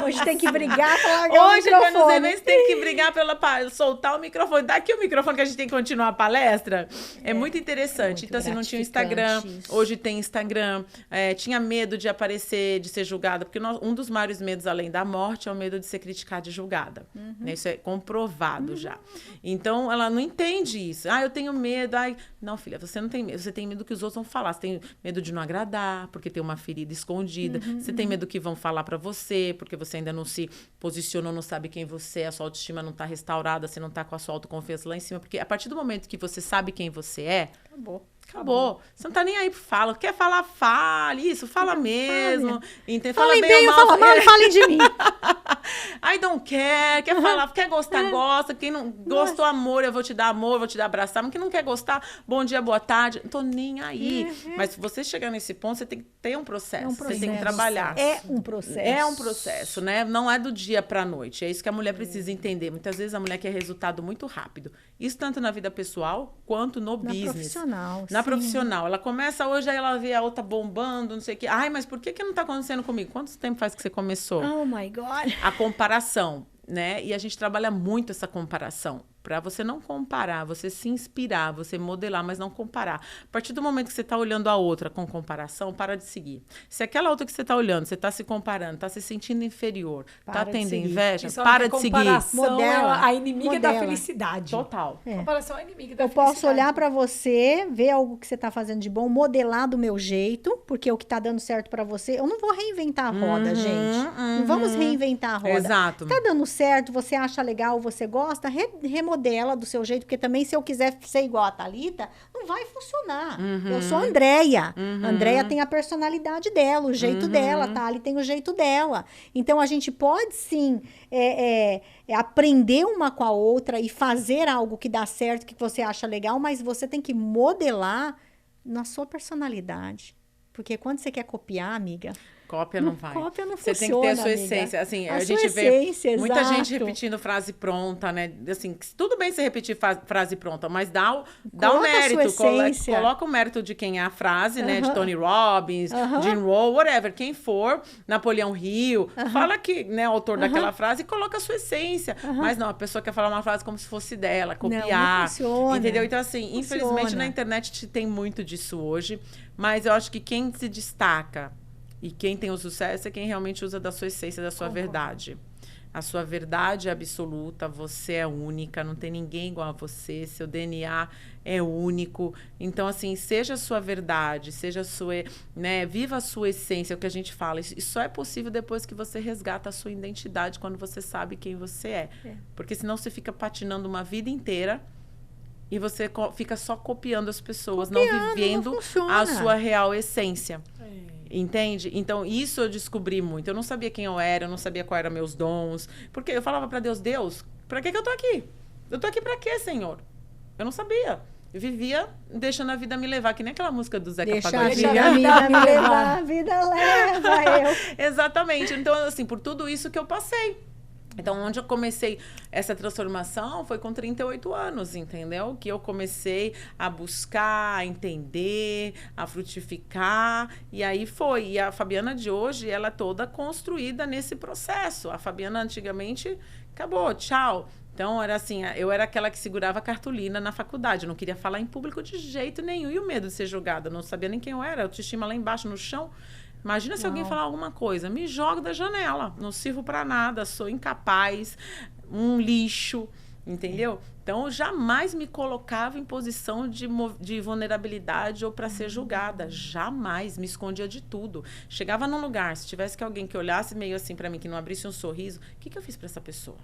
Hoje tem que brigar para largar o microfone. Hoje, nos eventos, tem que brigar para soltar o microfone. Daqui o microfone que a gente tem que continuar a palestra. É muito interessante. Muito então, assim, não tinha Instagram. isso. Hoje tem Instagram. Tinha medo de aparecer, de ser julgada. Porque um dos maiores medos, além da morte, é o medo de ser criticada e julgada. Né? Isso é comprovado já. Então, ela não entende isso. Eu tenho medo. Não, filha, você não tem medo. Você tem medo que os outros vão falar. Você tem medo de não agradar, porque tem uma ferida escondida. Você tem medo que vão falar para você, porque você ainda não se posicionou, não sabe quem você é, a sua autoestima não tá restaurada, você não tá com a sua autoconfiança lá em cima. Porque a partir do momento que você sabe quem você é, acabou. Você não tá nem aí pro fala. Quer falar, fale. Isso, fala mesmo. Fala bem ou fala mal, falem de mim. I don't care. Quer falar, quer gostar, gosta. Quem não gostou, amor, eu vou te dar amor, vou te dar abraçar. Mas quem não quer gostar, bom dia, boa tarde. Não tô nem aí. Mas se você chegar nesse ponto, você tem que ter um processo. Você tem que trabalhar. É um processo. É um processo, né? Não é do dia pra noite. É isso que a mulher precisa entender. Muitas vezes a mulher quer resultado muito rápido. Isso tanto na vida pessoal quanto no business. Profissional. Na profissional. Ela começa hoje, aí ela vê a outra bombando, não sei o quê. Mas por que não tá acontecendo comigo? Quanto tempo faz que você começou? Oh, my God. A comparação, né? E a gente trabalha muito essa comparação. Para você não comparar, você se inspirar, você modelar, mas não comparar. A partir do momento que você está olhando a outra com comparação, para de seguir. Se aquela outra que você está olhando, você está se comparando, está se sentindo inferior, está tendo inveja, para de seguir. Comparação é a inimiga da felicidade. Total. Comparação é a inimiga da felicidade. Eu posso olhar para você, ver algo que você está fazendo de bom, modelar do meu jeito, porque o que está dando certo para você, eu não vou reinventar a roda, gente. Não vamos reinventar a roda. Exato. Está dando certo, você acha legal, você gosta, remodela do seu jeito, porque também se eu quiser ser igual a Thalita, não vai funcionar. Eu sou a Andréia. A Andréia tem a personalidade dela, o jeito dela, a Thali tem o jeito dela. Então, a gente pode, sim, aprender uma com a outra e fazer algo que dá certo, que você acha legal, mas você tem que modelar na sua personalidade. Porque quando você quer copiar, amiga... Cópia não vai. Cópia não Você funciona, tem que ter a sua amiga. essência. Assim, A a sua gente essência, vê muita exato. gente repetindo frase pronta, né? Assim, tudo bem você repetir frase pronta, mas dá o mérito. A sua essência. Coloca o mérito de quem é a frase, né? De Tony Robbins, Jim Rohn, whatever. Quem for, Napoleão Hill. Fala que, né, o autor daquela frase e coloca a sua essência. Mas não, a pessoa quer falar uma frase como se fosse dela, copiar. Não funciona. Entendeu? Então, assim, Funciona. infelizmente na internet tem muito disso hoje. Mas eu acho que quem se destaca e quem tem o sucesso é quem realmente usa da sua essência, da sua verdade. A sua verdade é absoluta, você é única, não tem ninguém igual a você, seu DNA é único. Então, assim, seja a sua verdade, seja a sua, né, viva a sua essência, é o que a gente fala. Isso só é possível depois que você resgata a sua identidade, quando você sabe quem você é. Porque senão você fica patinando uma vida inteira e você fica só copiando as pessoas, não vivendo a sua real essência. Entende? Então, isso eu descobri muito. Eu não sabia quem eu era, eu não sabia quais eram meus dons. Porque eu falava para Deus, pra que eu tô aqui? Eu tô aqui pra quê, Senhor? Eu não sabia. Eu vivia deixando a vida me levar, que nem aquela música do Zeca Pagodinho. Deixa a vida me levar, a vida leva eu. Exatamente. Então, assim, por tudo isso que eu passei. Então, onde eu comecei essa transformação foi com 38 anos, entendeu? Que eu comecei a buscar, a entender, a frutificar. E aí foi. E a Fabiana de hoje, ela é toda construída nesse processo. A Fabiana, antigamente, acabou, tchau. Então, era assim, eu era aquela que segurava a cartolina na faculdade. Eu não queria falar em público de jeito nenhum. E o medo de ser julgada? Eu não sabia nem quem eu era. Autoestima lá embaixo, no chão. Imagina se alguém falar alguma coisa, me jogo da janela, não sirvo para nada, sou incapaz, um lixo, entendeu? Então, eu jamais me colocava em posição de vulnerabilidade ou para ser julgada. Jamais. Me escondia de tudo. Chegava num lugar, se tivesse alguém que olhasse meio assim para mim, que não abrisse um sorriso, o que eu fiz para essa pessoa?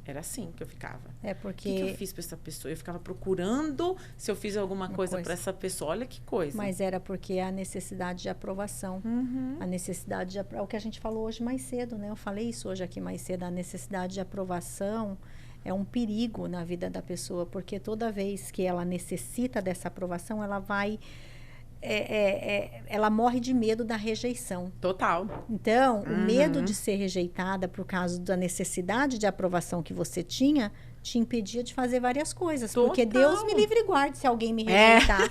Era assim que eu ficava. Porque... O que eu fiz para essa pessoa? Eu ficava procurando se eu fiz alguma coisa para essa pessoa. Olha que coisa. Mas era porque a necessidade de aprovação. A necessidade é o que a gente falou hoje mais cedo, né? Eu falei isso hoje aqui mais cedo. A necessidade de aprovação é um perigo na vida da pessoa, porque toda vez que ela necessita dessa aprovação, ela vai... ela morre de medo da rejeição. Total. Então, o medo de ser rejeitada por causa da necessidade de aprovação que você tinha, te impedia de fazer várias coisas. Total. Porque Deus me livre e guarde se alguém me rejeitar.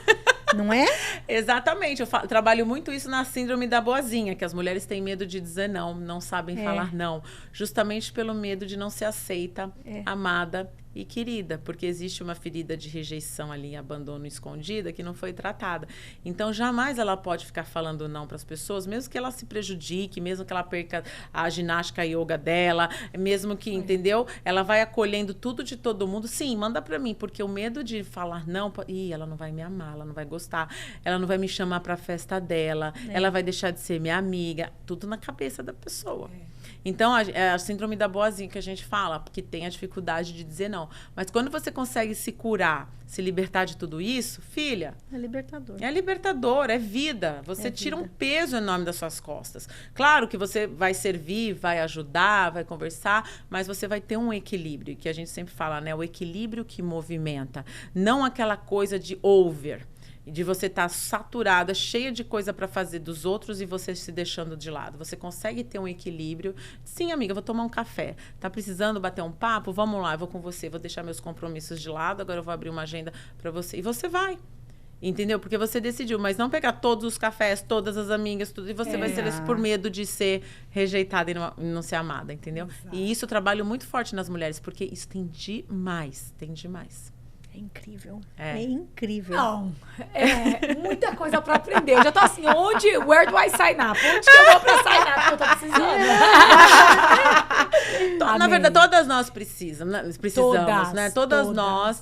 Não é? Exatamente. Eu trabalho muito isso na síndrome da boazinha, que as mulheres têm medo de dizer não sabem falar não. Justamente pelo medo de não ser aceita, amada e querida, porque existe uma ferida de rejeição ali, abandono escondida, que não foi tratada. Então, jamais ela pode ficar falando não para as pessoas, mesmo que ela se prejudique, mesmo que ela perca a ginástica yoga dela, mesmo que, entendeu? Ela vai acolhendo tudo de todo mundo. Sim, manda para mim, porque o medo de falar não, ela não vai me amar, ela não vai gostar, ela não vai me chamar para a festa dela, ela vai deixar de ser minha amiga, tudo na cabeça da pessoa. Então, a síndrome da boazinha que a gente fala, porque tem a dificuldade de dizer não. Mas quando você consegue se curar, se libertar de tudo isso, filha... É libertador. É libertador, é vida. Você tira um peso enorme das suas costas. Claro que você vai servir, vai ajudar, vai conversar, mas você vai ter um equilíbrio, que a gente sempre fala, né? O equilíbrio que movimenta. Não aquela coisa de over. De você estar saturada, cheia de coisa para fazer dos outros e você se deixando de lado. Você consegue ter um equilíbrio. Sim, amiga, vou tomar um café. Tá precisando bater um papo? Vamos lá, eu vou com você. Vou deixar meus compromissos de lado. Agora eu vou abrir uma agenda para você. E você vai. Entendeu? Porque você decidiu. Mas não pegar todos os cafés, todas as amigas, tudo. E você vai ser por medo de ser rejeitada e não ser amada. Entendeu? Exato. E isso eu trabalho muito forte nas mulheres. Porque isso tem demais. Tem demais. É incrível. É incrível. Não, muita coisa para aprender. Eu já tô assim, where do I sign up? Onde que eu vou para sign up que eu tô precisando? Na verdade, todas nós precisamos, né? Todas nós.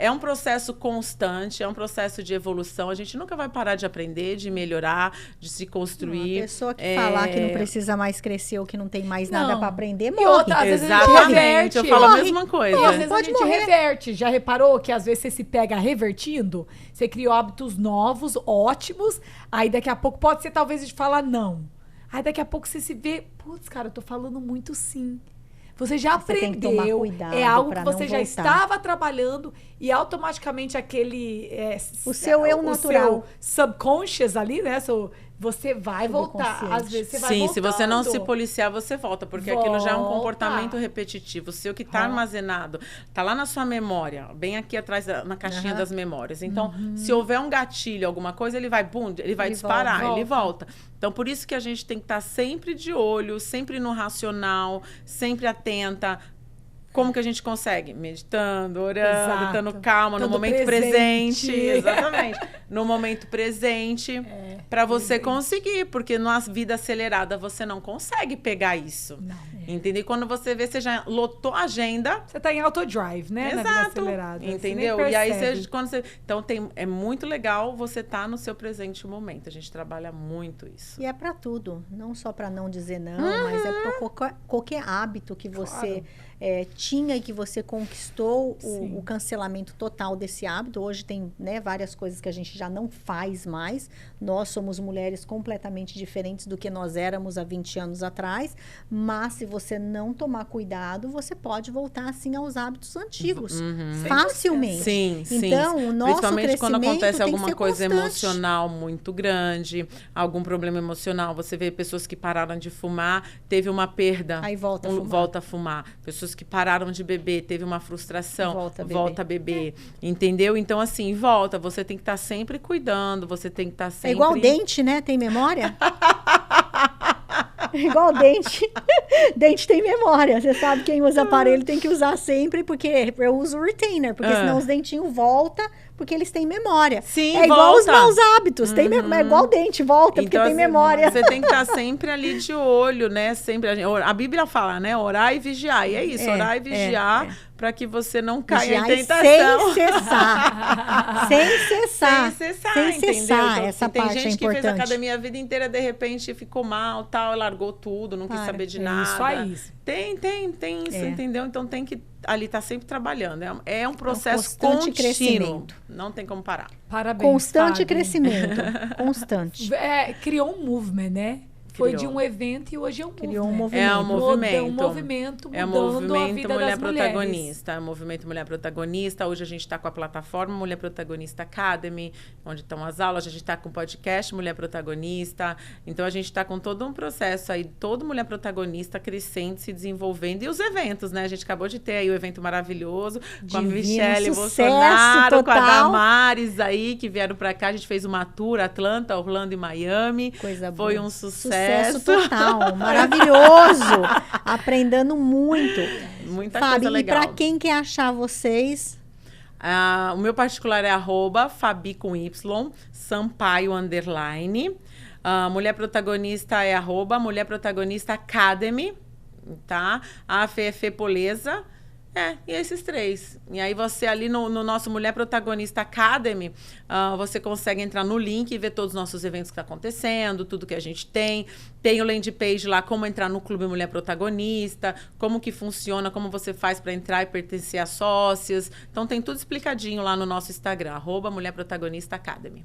É um processo constante, é um processo de evolução. A gente nunca vai parar de aprender, de melhorar, de se construir. Uma pessoa que falar que não precisa mais crescer ou que não tem mais nada para aprender, morre. Outra, exatamente, eu falo a mesma coisa. E às vezes a gente reverte. Já reparou que às vezes você se pega revertindo? Você criou hábitos novos, ótimos, aí daqui a pouco pode ser talvez de falar não. Aí daqui a pouco você se vê, putz, cara, eu tô falando muito sim. Você já aprendeu, é algo que você já estava trabalhando e automaticamente aquele... o seu eu natural. Seu subconscious ali, né? Você vai voltar. Às vezes você vai voltando. Sim, se você não se policiar, você volta. Porque aquilo já é um comportamento repetitivo. O seu que está armazenado, está lá na sua memória, bem aqui atrás, na caixinha das memórias. Então, se houver um gatilho, alguma coisa, ele vai disparar, ele volta. Então, por isso que a gente tem que estar sempre de olho, sempre no racional, sempre atenta. Como que a gente consegue? Meditando, orando, estando calma, no momento presente. Exatamente. No momento presente, para você conseguir. Porque na vida acelerada você não consegue pegar isso. Entendeu? Quando você vê, você já lotou a agenda. Você está em autodrive, né? Exato. Na vida acelerada. Entendeu? E aí, então, é muito legal você estar no seu presente momento. A gente trabalha muito isso. E é para tudo. Não só para não dizer não, mas é para qualquer hábito que você... tinha e que você conquistou o cancelamento total desse hábito. Hoje tem, né, várias coisas que a gente já não faz mais. Nós somos mulheres completamente diferentes do que nós éramos há 20 anos atrás. Mas se você não tomar cuidado, você pode voltar assim aos hábitos antigos. Facilmente. Sim, então, o nosso principalmente quando acontece alguma coisa constante. Emocional muito grande, algum problema emocional. Você vê pessoas que pararam de fumar, teve uma perda. Aí volta a fumar. Pessoas que pararam de beber, teve uma frustração, volta a beber. Entendeu? Então, assim, volta. Você tem que estar sempre cuidando, você tem que estar sempre... É igual dente, né? Tem memória? É igual dente. Dente tem memória. Você sabe, quem usa aparelho tem que usar sempre, porque eu uso o retainer, porque senão os dentinhos voltam, porque eles têm memória. Sim, é igual os maus hábitos, tem é igual o dente, volta, porque tem memória. Você tem que estar sempre ali de olho, né? Sempre a Bíblia fala, né? Orar e vigiar. E é isso, orar e vigiar para que você não caia em tentação. Sem cessar. Sem cessar. Sem cessar. Então, essa parte é importante. Tem gente que fez academia a vida inteira, de repente ficou mal, tal, largou tudo, não quis saber de nada. Isso aí. Tem isso, entendeu? Então tem que ali estar sempre trabalhando. É um processo constante contínuo. Crescimento. Não tem como parar. Parabéns, constante Fábio. Crescimento. Constante. Criou um movimento, né? Foi de um evento e hoje é um Criou um movimento. movimento. É um movimento. Um movimento mudando É o movimento a vida Mulher das Protagonista. É o movimento Mulher Protagonista. Hoje a gente está com a plataforma Mulher Protagonista Academy, onde estão as aulas. A gente está com o podcast Mulher Protagonista. Então a gente está com todo um processo aí, todo Mulher Protagonista crescendo, se desenvolvendo. E os eventos, né? A gente acabou de ter aí o evento maravilhoso com a Michelle Bolsonaro, total. com a Damares aí, que vieram para cá. A gente fez uma tour, Atlanta, Orlando e Miami. Coisa boa. Foi um sucesso total, maravilhoso. Aprendendo muito. Muita Fábio, coisa legal. E para quem quer achar vocês? O meu particular é @Fabi com Y, Sampaio _. Mulher Protagonista é @Mulher Protagonista Academy, tá? A Fê Poleza. E esses 3. E aí você ali no nosso Mulher Protagonista Academy, você consegue entrar no link e ver todos os nossos eventos que estão acontecendo, tudo que a gente tem. Tem o landing page lá, como entrar no Clube Mulher Protagonista, como que funciona, como você faz para entrar e pertencer a sócias. Então tem tudo explicadinho lá no nosso Instagram, @Mulher Protagonista Academy.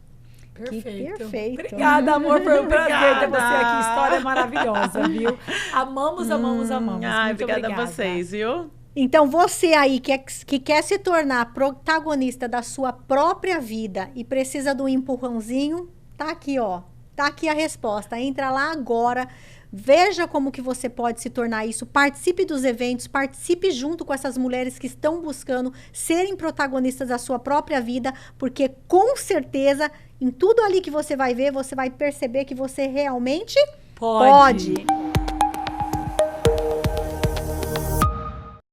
Perfeito. Obrigada, amor. Foi um prazer ter você aqui. História maravilhosa, viu? Amamos. Obrigada a vocês, viu? Então, você aí que quer se tornar protagonista da sua própria vida e precisa do empurrãozinho, tá aqui, ó. Tá aqui a resposta. Entra lá agora, veja como que você pode se tornar isso, participe dos eventos, participe junto com essas mulheres que estão buscando serem protagonistas da sua própria vida, porque com certeza, em tudo ali que você vai ver, você vai perceber que você realmente pode.